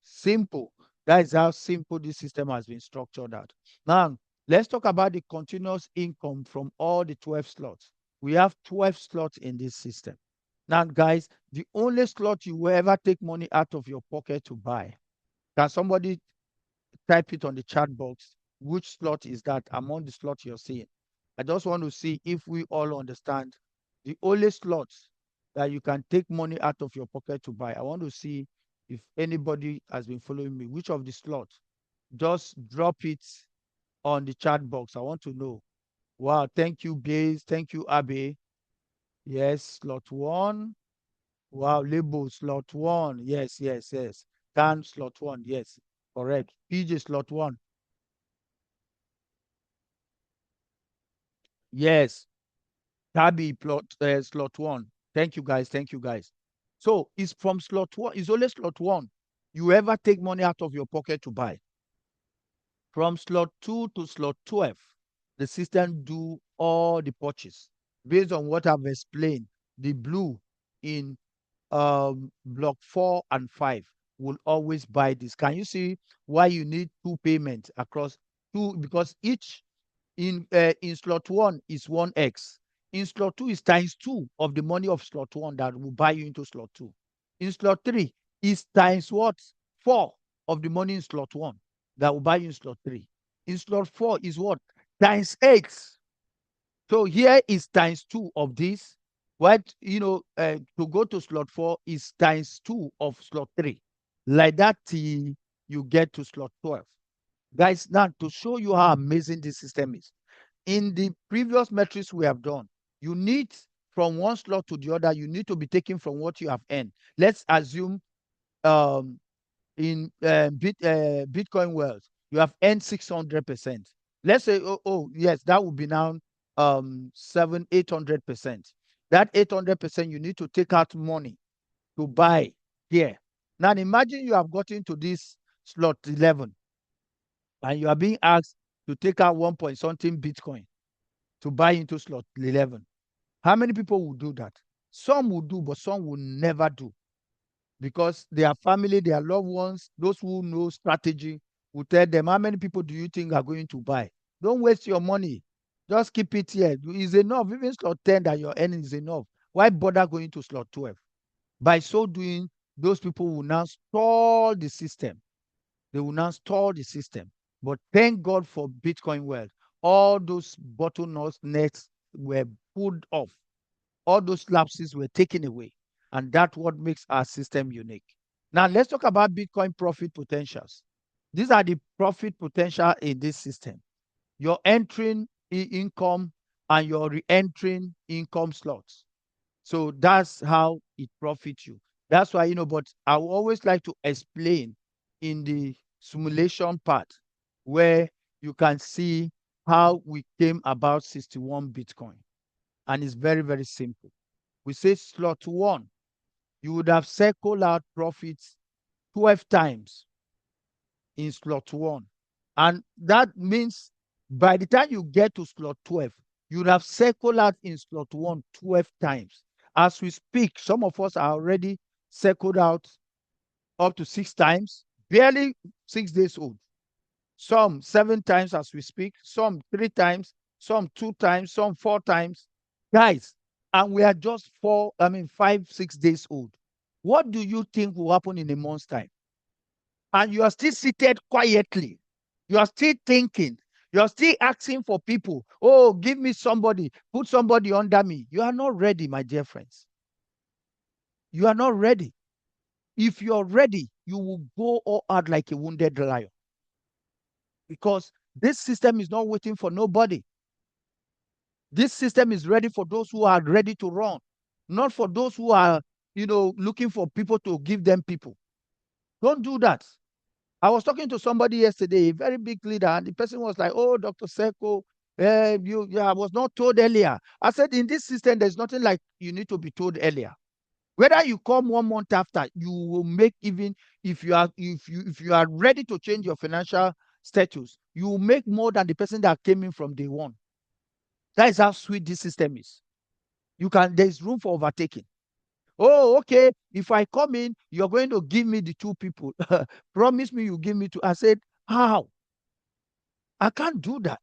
Simple. That is how simple this system has been structured out. Now, let's talk about the continuous income from all the 12 slots. We have 12 slots in this system. Now, guys, the only slot you will ever take money out of your pocket to buy, can somebody type it on the chat box? Which slot is that among the slots you're seeing? I just want to see if we all understand the only slots that you can take money out of your pocket to buy. I want to see if anybody has been following me. Which of the slots? Just drop it on the chat box. I want to know. Wow, thank you, Blaze. Thank you, Abe. Yes, slot one. Wow, label slot one. Yes, yes, yes. Dan slot one. Yes, correct. PJ slot one. Yes. Tabby plot slot one. Thank you guys. Thank you guys. So it's from slot one. It's only slot one. You ever take money out of your pocket to buy? From slot two to slot 12, the system do all the purchase based on what I've explained. The blue in block 4 and 5 will always buy this. Can you see why you need 2 payments across two? Because each in slot one is 1x. In slot two is times two of the money of slot one that will buy you into slot two. In slot three is times what? 4 of the money in slot one that will buy you in slot three. In slot four is what? Times 8. So here is times two of this. What to go to slot four is times two of slot three. Like that till you get to slot 12. Guys, now to show you how amazing this system is. In the previous metrics we have done, you need from one slot to the other, you need to be taking from what you have earned. Let's assume um, in Bitcoin wealth, you have earned 600%. Let's say, oh yes, that would be now 800%. That 800%, you need to take out money to buy here. Now imagine you have gotten to this slot 11 and you are being asked to take out 1 point something Bitcoin to buy into slot 11. How many people will do that? Some will do, but some will never do because their family, their loved ones, those who know strategy will tell them, how many people do you think are going to buy? Don't waste your money. Just keep it here. It's enough. Even slot 10 that you're earning is enough. Why bother going to slot 12? By so doing, those people will now stall the system. They will now stall the system. But thank God for Bitcoin wealth. All those bottlenecks nets were pulled off. All those lapses were taken away. And that's what makes our system unique. Now, let's talk about Bitcoin profit potentials. These are the profit potential in this system. You're entering income and you're re-entering income slots. So that's how it profits you. That's why, but I always like to explain in the simulation part where you can see how we came about 61 Bitcoin. And it's very, very simple. We say slot one, you would have circled out profits 12 times in slot one. And that means by the time you get to slot 12, you would have circled out in slot one 12 times. As we speak, some of us are already circled out up to 6 times, barely 6 days old. Some 7 times as we speak, some 3 times, some 2 times, some 4 times. Guys, and we are just 5, 6 days old. What do you think will happen in a month's time? And you are still seated quietly. You are still thinking. You are still asking for people. Oh, give me somebody. Put somebody under me. You are not ready, my dear friends. You are not ready. If you're ready, you will go all out like a wounded lion, because this system is not waiting for nobody. This system is ready for those who are ready to run, not for those who are, looking for people to give them people. Don't do that. I was talking to somebody yesterday, a very big leader, and the person was like, "Oh, Dr. Seko, yeah, I was not told earlier." I said, "In this system, there's nothing like you need to be told earlier. Whether you come 1 month after, you will make, even if you are ready to change your financial status, you will make more than the person that came in from day one. That is how sweet this system is. There's room for overtaking. Oh, okay. If I come in, you're going to give me the 2 people. Promise me you give me two. I said, how? I can't do that.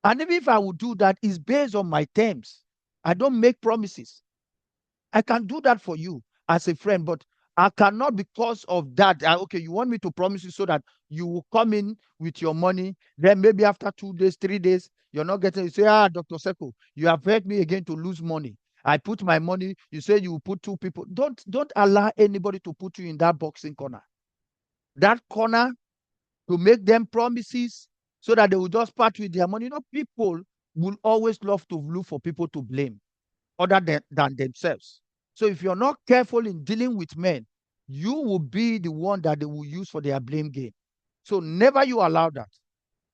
And even if I would do that, it's based on my terms. I don't make promises. I can do that for you as a friend, but I cannot, because of that. Okay, you want me to promise you so that you will come in with your money. Then maybe after 2 days, 3 days, you're not getting. You say, Dr. Seko, you have helped me again to lose money. I put my money. You say you will put 2 people. Don't allow anybody to put you in that boxing corner. That corner to make them promises so that they will just part with their money. People will always love to look for people to blame other than themselves. So if you're not careful in dealing with men, you will be the one that they will use for their blame game. So never you allow that.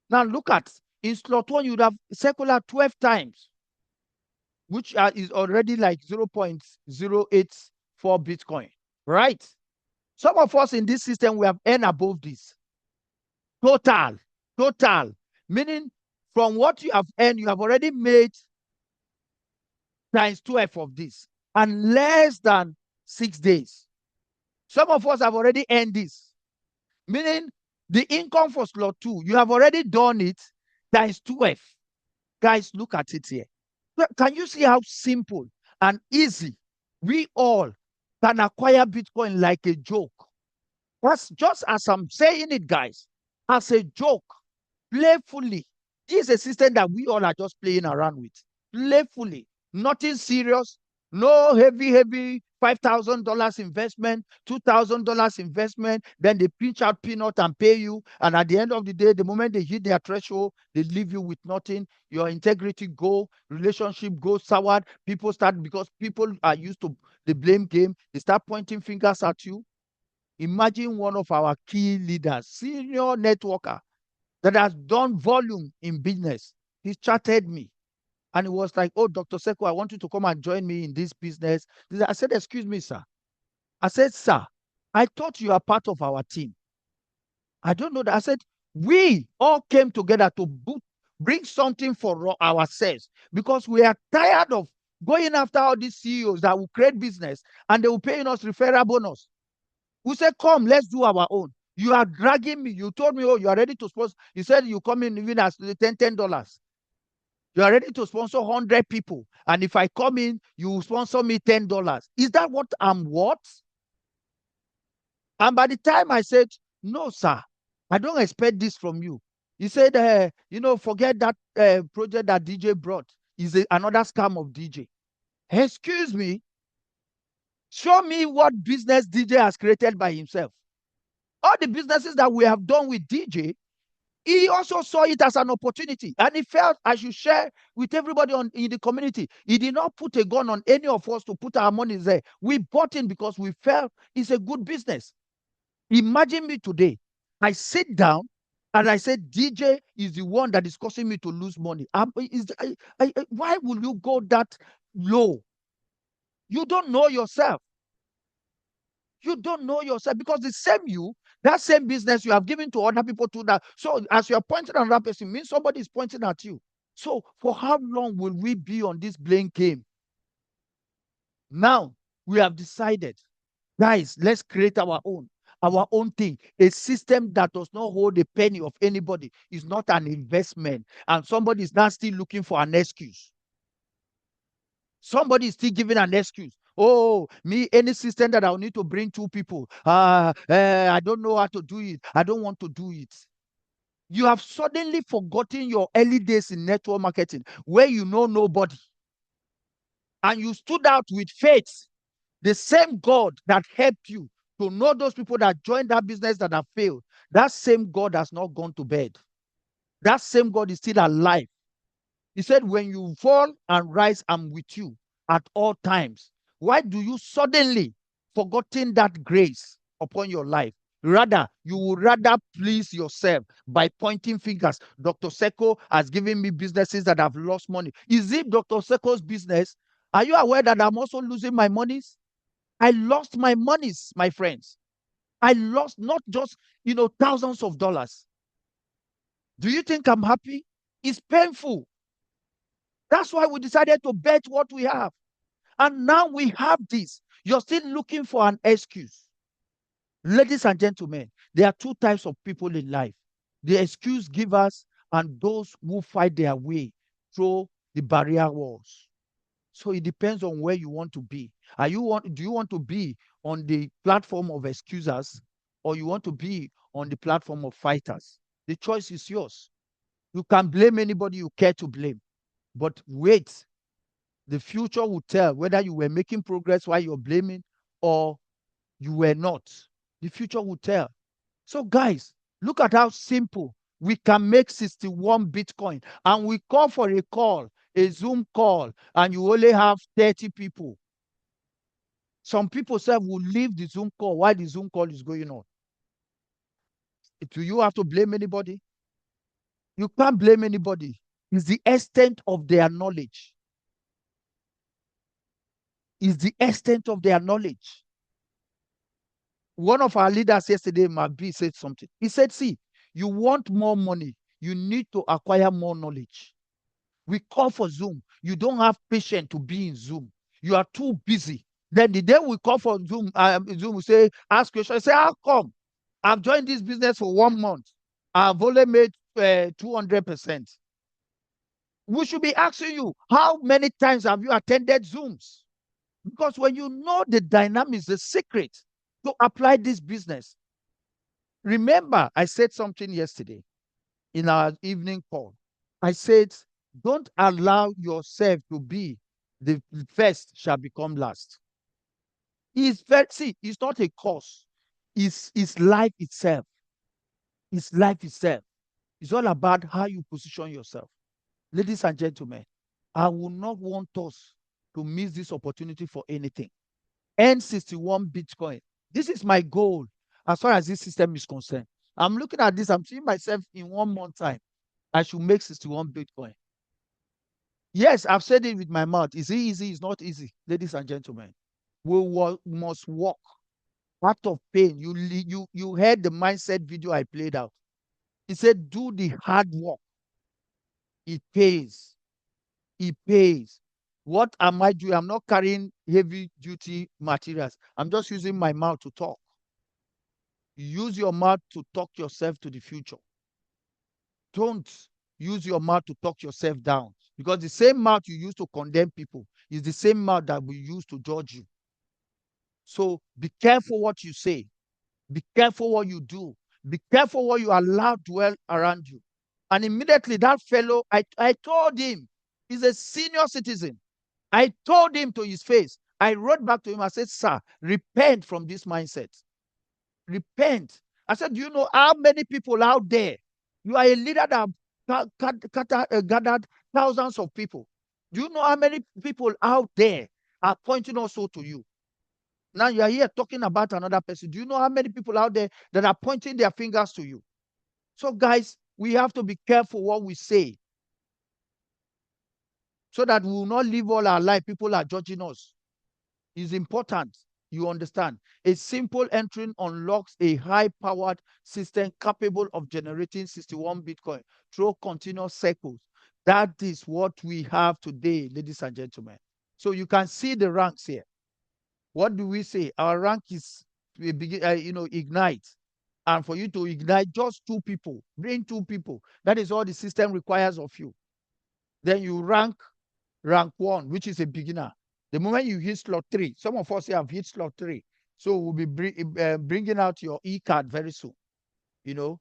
Now look at, in slot 1, you'd have circular 12 times, which is already like 0.084 Bitcoin, right? Some of us in this system, we have earned above this. Total, meaning from what you have earned, you have already made times 12 of this, and less than 6 days. Some of us have already earned this, meaning the income for slot 2, you have already done it times 12. Guys, look at it here. Can you see how simple and easy we all can acquire Bitcoin like a joke? That's just as I'm saying it, guys, as a joke, playfully. This is a system that we all are just playing around with, playfully. Nothing serious. No heavy $5,000 investment, $2,000 investment. Then they pinch out peanut and pay you. And at the end of the day, the moment they hit their threshold, they leave you with nothing. Your integrity go, relationship goes soured. People start, because people are used to the blame game, they start pointing fingers at you. Imagine one of our key leaders, senior networker, that has done volume in business. He chatted me and he was like, "Oh, Dr. Seko, I want you to come and join me in this business." I said, "Excuse me, sir." I said, "Sir, I thought you are part of our team. I don't know that." I said, "We all came together to bring something for ourselves, because we are tired of going after all these CEOs that will create business and they will pay us referral bonus. We said, come, let's do our own. You are dragging me. You told me, oh, you are ready to sponsor. You said you come in even as $10. You are ready to sponsor 100 people. And if I come in, you sponsor me $10. Is that what I'm worth?" And by the time I said, "No, sir, I don't expect this from you," he said, "Forget that project that DJ brought. Is another scam of DJ." Excuse me, show me what business DJ has created by himself. All the businesses that we have done with DJ, he also saw it as an opportunity, and he felt I should share with everybody in the community. He did not put a gun on any of us to put our money there. We bought in because we felt it's a good business. Imagine me today. I sit down and I said, DJ is the one that is causing me to lose money. Why will you go that low? You don't know yourself. You don't know yourself, because the same that same business you have given to other people to that. So as you're pointing at that person, means somebody is pointing at you. So for how long will we be on this blame game? Now we have decided, guys, let's create our own. our own thing. A system that does not hold a penny of anybody is not an investment. And somebody is now still looking for an excuse. Somebody is still giving an excuse. Oh, me, any system that I'll need to bring two people. I don't know how to do it. I don't want to do it. You have suddenly forgotten your early days in network marketing where you know nobody. And you stood out with faith. The same God that helped you to know those people that joined that business that have failed, that same God has not gone to bed. That same God is still alive. He said, when you fall and rise, I'm with you at all times. Why do you suddenly forgotten that grace upon your life? Rather, you would rather please yourself by pointing fingers. Dr. Seko has given me businesses that have lost money. Is it Dr. Seko's business? Are you aware that I'm also losing my monies? I lost my monies, my friends. I lost not just, thousands of dollars. Do you think I'm happy? It's painful. That's why we decided to bet what we have. And now we have this. You're still looking for an excuse. Ladies and gentlemen, there are two types of people in life: the excuse givers and those who fight their way through the barrier walls. So it depends on where you want to be. Do you want to be on the platform of excusers, or you want to be on the platform of fighters? The choice is yours. You can blame anybody you care to blame. But wait, the future will tell whether you were making progress while you're blaming or you were not. The future will tell. So, guys, look at how simple we can make 61 Bitcoin. And we call for a Zoom call, and you only have 30 people. Some people say will leave the Zoom call while the Zoom call is going on. Do you have to blame anybody? You can't blame anybody. It's the extent of their knowledge. It's the extent of their knowledge. One of our leaders yesterday, Mabi, said something. He said, see, you want more money, you need to acquire more knowledge. We call for Zoom. You don't have patience to be in Zoom. You are too busy. Then the day we call for Zoom, we say, ask questions. Say, how come? I've joined this business for 1 month. I've only made 200%. We should be asking you, how many times have you attended Zooms? Because when you know the dynamics, the secret to apply this business. Remember, I said something yesterday in our evening call. I said, don't allow yourself to be the first shall become last. It's not a course. It's life itself. It's life itself. It's all about how you position yourself. Ladies and gentlemen, I will not want us to miss this opportunity for anything. Earn 61 Bitcoin. This is my goal as far as this system is concerned. I'm looking at this, I'm seeing myself in 1 month time. I should make 61 Bitcoin. Yes, I've said it with my mouth. Is it easy? It's not easy, ladies and gentlemen. We must walk out of pain. You heard the mindset video I played out. He said, do the hard work. It pays. It pays. What am I doing? I'm not carrying heavy duty materials. I'm just using my mouth to talk. Use your mouth to talk yourself to the future. Don't use your mouth to talk yourself down, because the same mouth you use to condemn people is the same mouth that we use to judge you. So be careful what you say. Be careful what you do. Be careful what you allow dwell around you. And immediately that fellow, I told him, he's a senior citizen. I told him to his face. I wrote back to him. I said, sir, repent from this mindset. Repent. I said, do you know how many people out there? You are a leader that gathered thousands of people. Do you know how many people out there are pointing also to you? Now you are here talking about another person. Do you know how many people out there that are pointing their fingers to you? So, guys, we have to be careful what we say so that we will not live all our life. People are judging us. It's important. You understand? A simple entering unlocks a high-powered system capable of generating 61 Bitcoin through continuous cycles. That is what we have today, ladies and gentlemen. So you can see the ranks here. What do we say? Our rank is ignite. And for you to ignite just two people, bring two people. That is all the system requires of you. Then you rank one, which is a beginner. The moment you hit slot three, some of us here have hit slot three. So we'll be bringing out your e-card very soon. You know,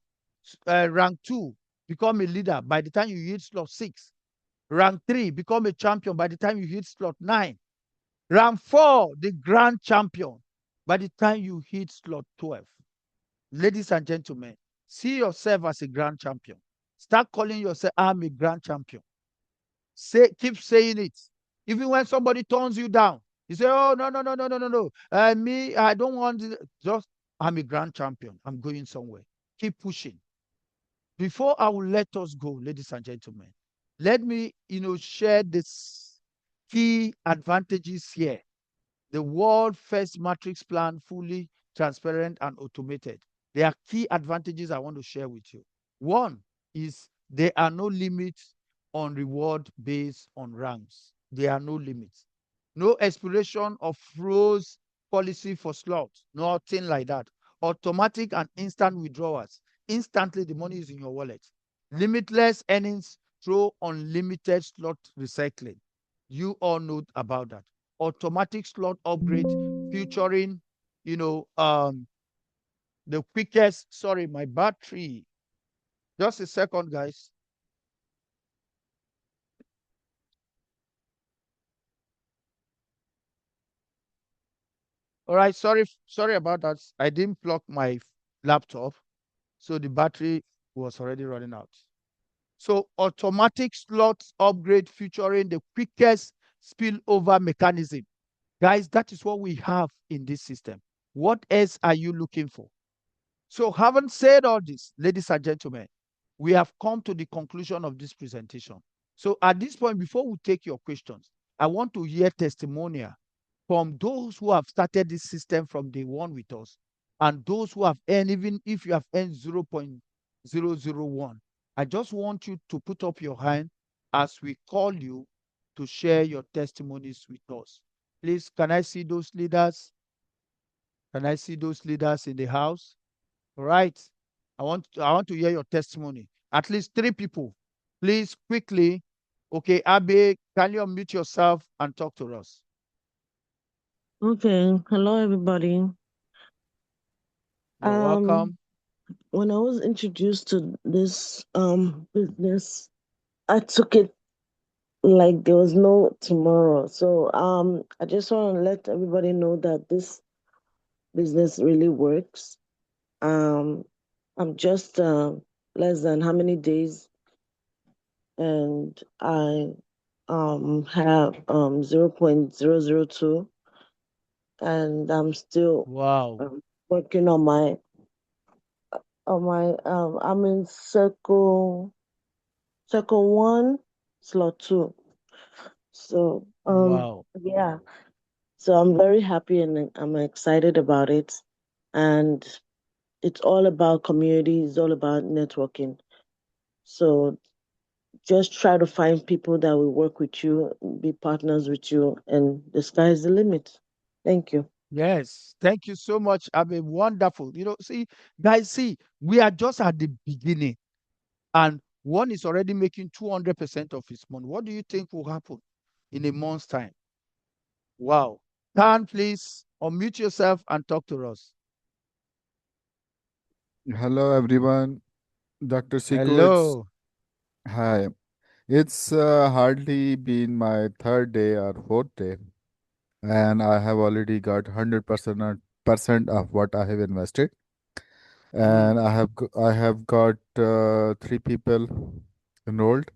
rank two, become a leader by the time you hit slot six. Rank three, become a champion by the time you hit slot nine. Rank four, the grand champion by the time you hit slot 12. Ladies and gentlemen, see yourself as a grand champion. Start calling yourself, I'm a grand champion. Keep saying it. Even when somebody turns you down, you say, oh, no, no, no, no, no, no, no. Me, I don't want it. Just, I'm a grand champion. I'm going somewhere. Keep pushing. Before I will let us go, ladies and gentlemen, let me, share this key advantages here. The world first matrix plan, fully transparent and automated. There are key advantages I want to share with you. One is there are no limits on reward based on ranks. There are no limits. No expiration of froze policy for slots. Nothing like that. Automatic and instant withdrawals. Instantly, the money is in your wallet. Limitless earnings through unlimited slot recycling. You all know about that. Automatic slot upgrade featuring, you know, the quickest. Sorry, my battery. Just a second, guys. All right, sorry about that. I didn't plug my laptop, so the battery was already running out. So automatic slot upgrade featuring the quickest spillover mechanism. Guys, that is what we have in this system. What else are you looking for? So, having said all this, ladies and gentlemen, we have come to the conclusion of this presentation. So, at this point, before we take your questions, I want to hear testimonial from those who have started this system from day one with us and those who have earned, even if you have earned 0.001. I just want you to put up your hand as we call you to share your testimonies with us. Please, can I see those leaders? Can I see those leaders in the house? All right. I want to hear your testimony. At least three people. Please quickly. Okay, Abe, can you unmute yourself and talk to us? Okay, hello everybody. You're Um, welcome. when I was introduced to this business, I took it like there was no tomorrow. So I just want to let everybody know that this business really works. Um, I'm just less than how many days, and I have 0.002, and I'm still Wow. working on my I'm in circle one, slot two. So Wow. yeah. So I'm very happy and I'm excited about it. And it's all about community, it's all about networking. So just try to find people that will work with you, be partners with you, and the sky's the limit. Thank you. Yes. Thank you so much, Abe. Wonderful. See, guys, see, we are just at the beginning, and one is already making 200% of his money. What do you think will happen in a month's time? Wow. Can please unmute yourself and talk to us? Hello, everyone. Dr. Siku, it's Hello. hi. It's hardly been my third day or fourth day, and I have already got 100% of what I have invested. Mhm. And I have got three people enrolled,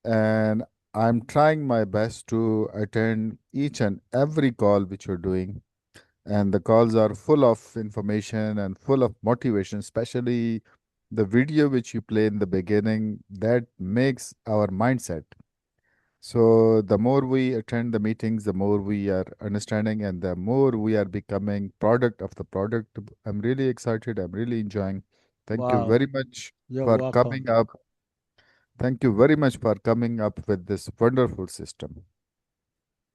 and I'm trying my best to attend each and every call which you're doing. And the calls are full of information and full of motivation, especially the video which you play in the beginning that makes our mindset. So the more we attend the meetings, the more we are understanding and the more we are becoming product of the product. I'm really excited. I'm really enjoying. Thank you Wow. very much You're for welcome. coming up. Thank you very much for coming up with this wonderful system.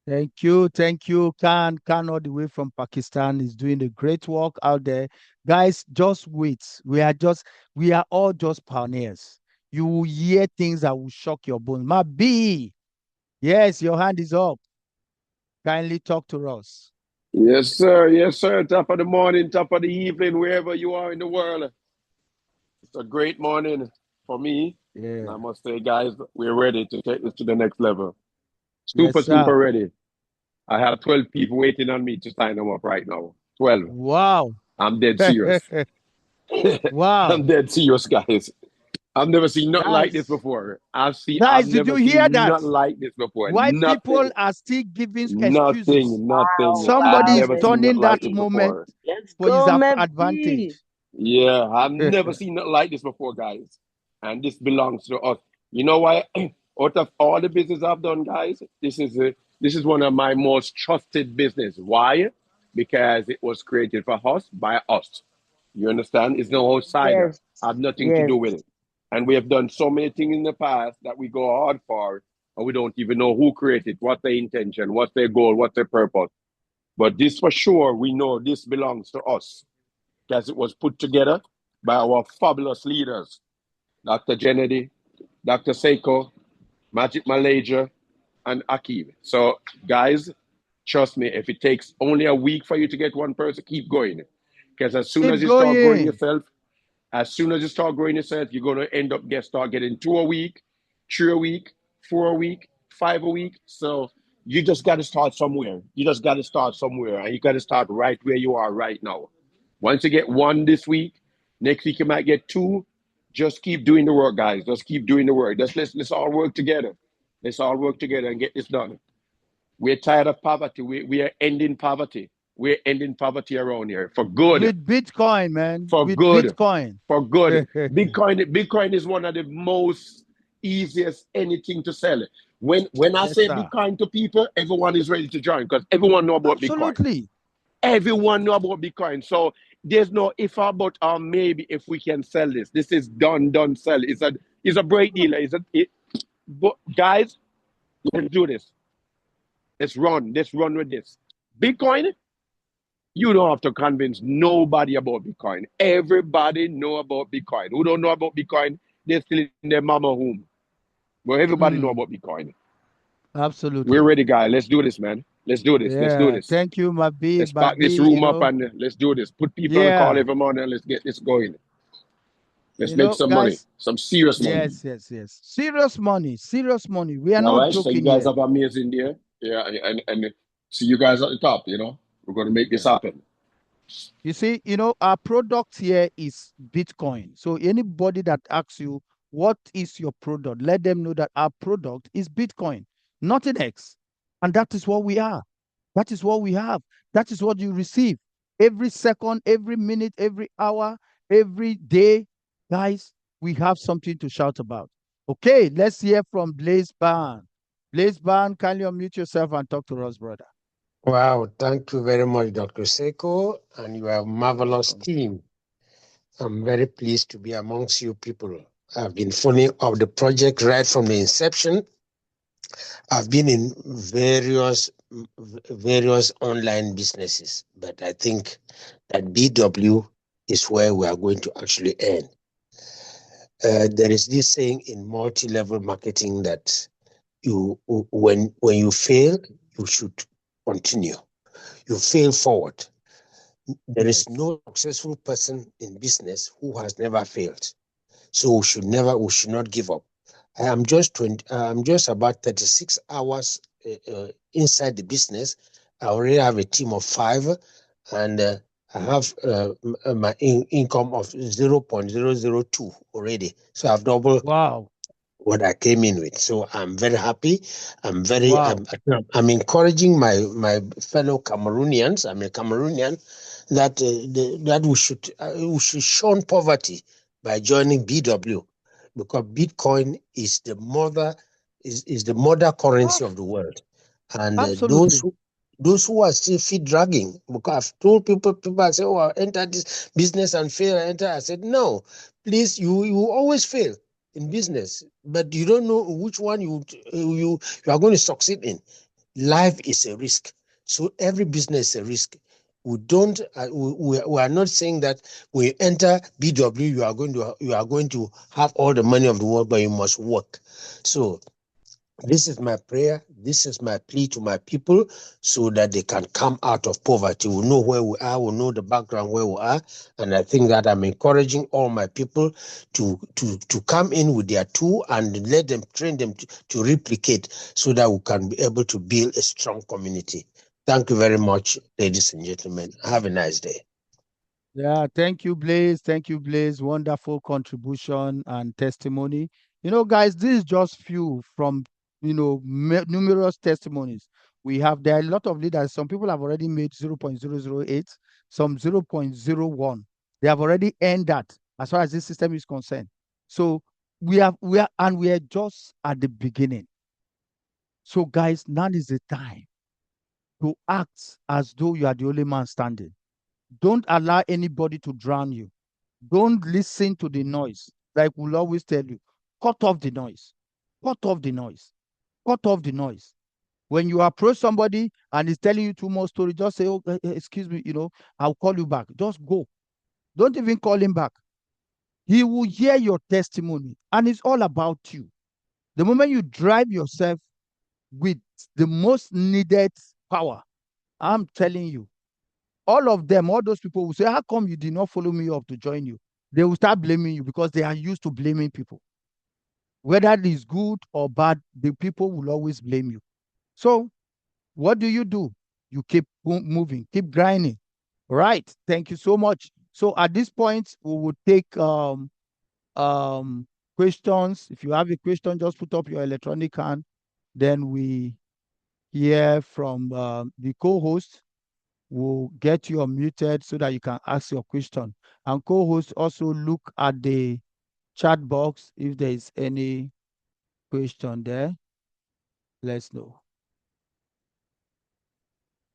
Thank you. Thank you. Khan all the way from Pakistan is doing a great work out there. Guys, just wait. We are all just pioneers. You will hear things that will shock your bones. My B, yes, your hand is up. Kindly talk to us. Yes, sir. Yes, sir. Top of the morning, top of the evening, wherever you are in the world. It's a great morning for me. And I Yeah. must say, guys, we're ready to take this to the next level. Yes, Super, sir. super ready. I have 12 people waiting on me to sign them up right now. 12. Wow. I'm dead serious. I'm Wow. dead serious, guys. I've never seen nothing like this Guys, before. I've guys, did you never hear seen that? nothing like this before. Why people Nothing. are still giving excuses? Nothing. Wow, I've Somebody wow, is never seen nothing turning like that this Meppi. moment before. Let's for his go, advantage. Meppi. Yeah, I've never seen nothing like this before, guys. And this belongs to us. You know why? Out of all the business I've done, guys, this is one of my most trusted business. Why? Because it was created for us by us. You understand? It's no outsider. Yes, Have nothing to yes. do with it. And we have done so many things in the past that we go hard for, and we don't even know who created, what their intention, what's their goal, what's their purpose. But this for sure, we know this belongs to us because it was put together by our fabulous leaders, Dr. Kennedy, Dr. Seiko, Magic Malaysia, and Akib. So, guys, trust me, if it takes only a week for you to get one person, keep going. Because as soon Keep as you start growing going. yourself, you're going to end up start getting two a week, three a week, four a week, five a week. So you just got to start somewhere. You just got to start somewhere, and you got to start right where you are right now. Once you get one this week, next week you might get two. Just keep doing the work, guys. Just keep doing the work. Let's all work together. Let's all work together and get this done. We're tired of poverty. We are ending poverty. We're ending poverty around here for good, With Bitcoin, man. for With good, Bitcoin. for good. Yes, Bitcoin is one of the most easiest anything to sell. When I say sir. Bitcoin to people, everyone is ready to join because everyone know about Bitcoin. Absolutely. Everyone know about Bitcoin. So there's no if or but or maybe if we can sell this. This is done, sell. It's a great deal. But guys, let's do this. Let's run. Let's run with this. Bitcoin, you don't have to convince nobody about Bitcoin. Everybody know about Bitcoin. Who don't know about Bitcoin, they're still in their mama home. But everybody know about Mm, Bitcoin. We're absolutely. ready, guys. Let's do this, man. Let's do this. Let's do Yeah. this. Thank you, Let's My pack this B, room up and let's do this. Put people on the call yeah. every morning and let's get this going. Let's make some money. Guys, Some serious money. yes. Serious money. Serious money. We are All not right. So you joking guys here. have amazing day. Yeah, and see you guys at the top. We're gonna make this Yeah. happen. You see, our product here is Bitcoin. So anybody that asks you, what is your product? Let them know that our product is Bitcoin, nothing else. And that is what we are. That is what we have. That is what you receive every second, every minute, every hour, every day. Guys, we have something to shout about. Okay, let's hear from Blaze Ban. Blaze Ban, can you unmute yourself and talk to us, brother? Wow, thank you very much, Dr. Seiko, and you have a You're marvelous welcome. team. I'm very pleased to be amongst you people. I've been following up the project right from the inception. I've been in various online businesses, but I think that BW is where we are going to actually earn. There is this saying in multi-level marketing that when you fail, you should continue. You fail forward. There is Yes. no successful person in business who has never failed. So we should not give up. I'm just about 36 hours inside the business. I already have a team of 5, and I have my income of 0.002 already. So I've doubled Wow. what I came in with. So I'm very happy. Wow. I'm encouraging my fellow Cameroonians. I'm a Cameroonian that that we should shun poverty by joining BW, because Bitcoin is the mother currency of the world, and Absolutely. those who are still feet dragging, because I've told people say, oh, I'll enter this business and fail, enter. I said, no, please, you always fail in business, but you don't know which one you are going to succeed in. Life is a risk. So every business is a risk. We don't. We are not saying that when you enter BW, you are going to have all the money of the world, but you must work. So this is my prayer. This is my plea to my people so that they can come out of poverty. We know where we are. We know the background where we are. And I think that I'm encouraging all my people to come in with their tool and let them train them to replicate so that we can be able to build a strong community. Thank you very much, ladies and gentlemen. Have a nice day. Yeah, thank you, Blaze. Thank you, Blaze. Wonderful contribution and testimony. Guys, this is just few from, numerous testimonies. We have, there are a lot of leaders. Some people have already made 0.008, some 0.01. They have already earned that as far as this system is concerned. So we are just at the beginning. So guys, now is the time to act as though you are the only man standing. Don't allow anybody to drown you. Don't listen to the noise. Like we'll always tell you, cut off the noise. Cut off the noise. Cut off the noise. When you approach somebody and he's telling you too much story, just say, "Oh, excuse me, I'll call you back." Just go. Don't even call him back. He will hear your testimony, and it's all about you. The moment you drive yourself with the most needed power, I'm telling you, all of them, all those people will say, "How come you did not follow me up to join you?" They will start blaming you because they are used to blaming people. Whether it is good or bad, the people will always blame you. So, what do? You keep moving, keep grinding. Right. Thank you so much. So, at this point, we will take um, questions. If you have a question, just put up your electronic hand. Then we hear from the co host. We'll get you unmuted so that you can ask your question. And co host also look at the chat box if there is any question there. Let's know.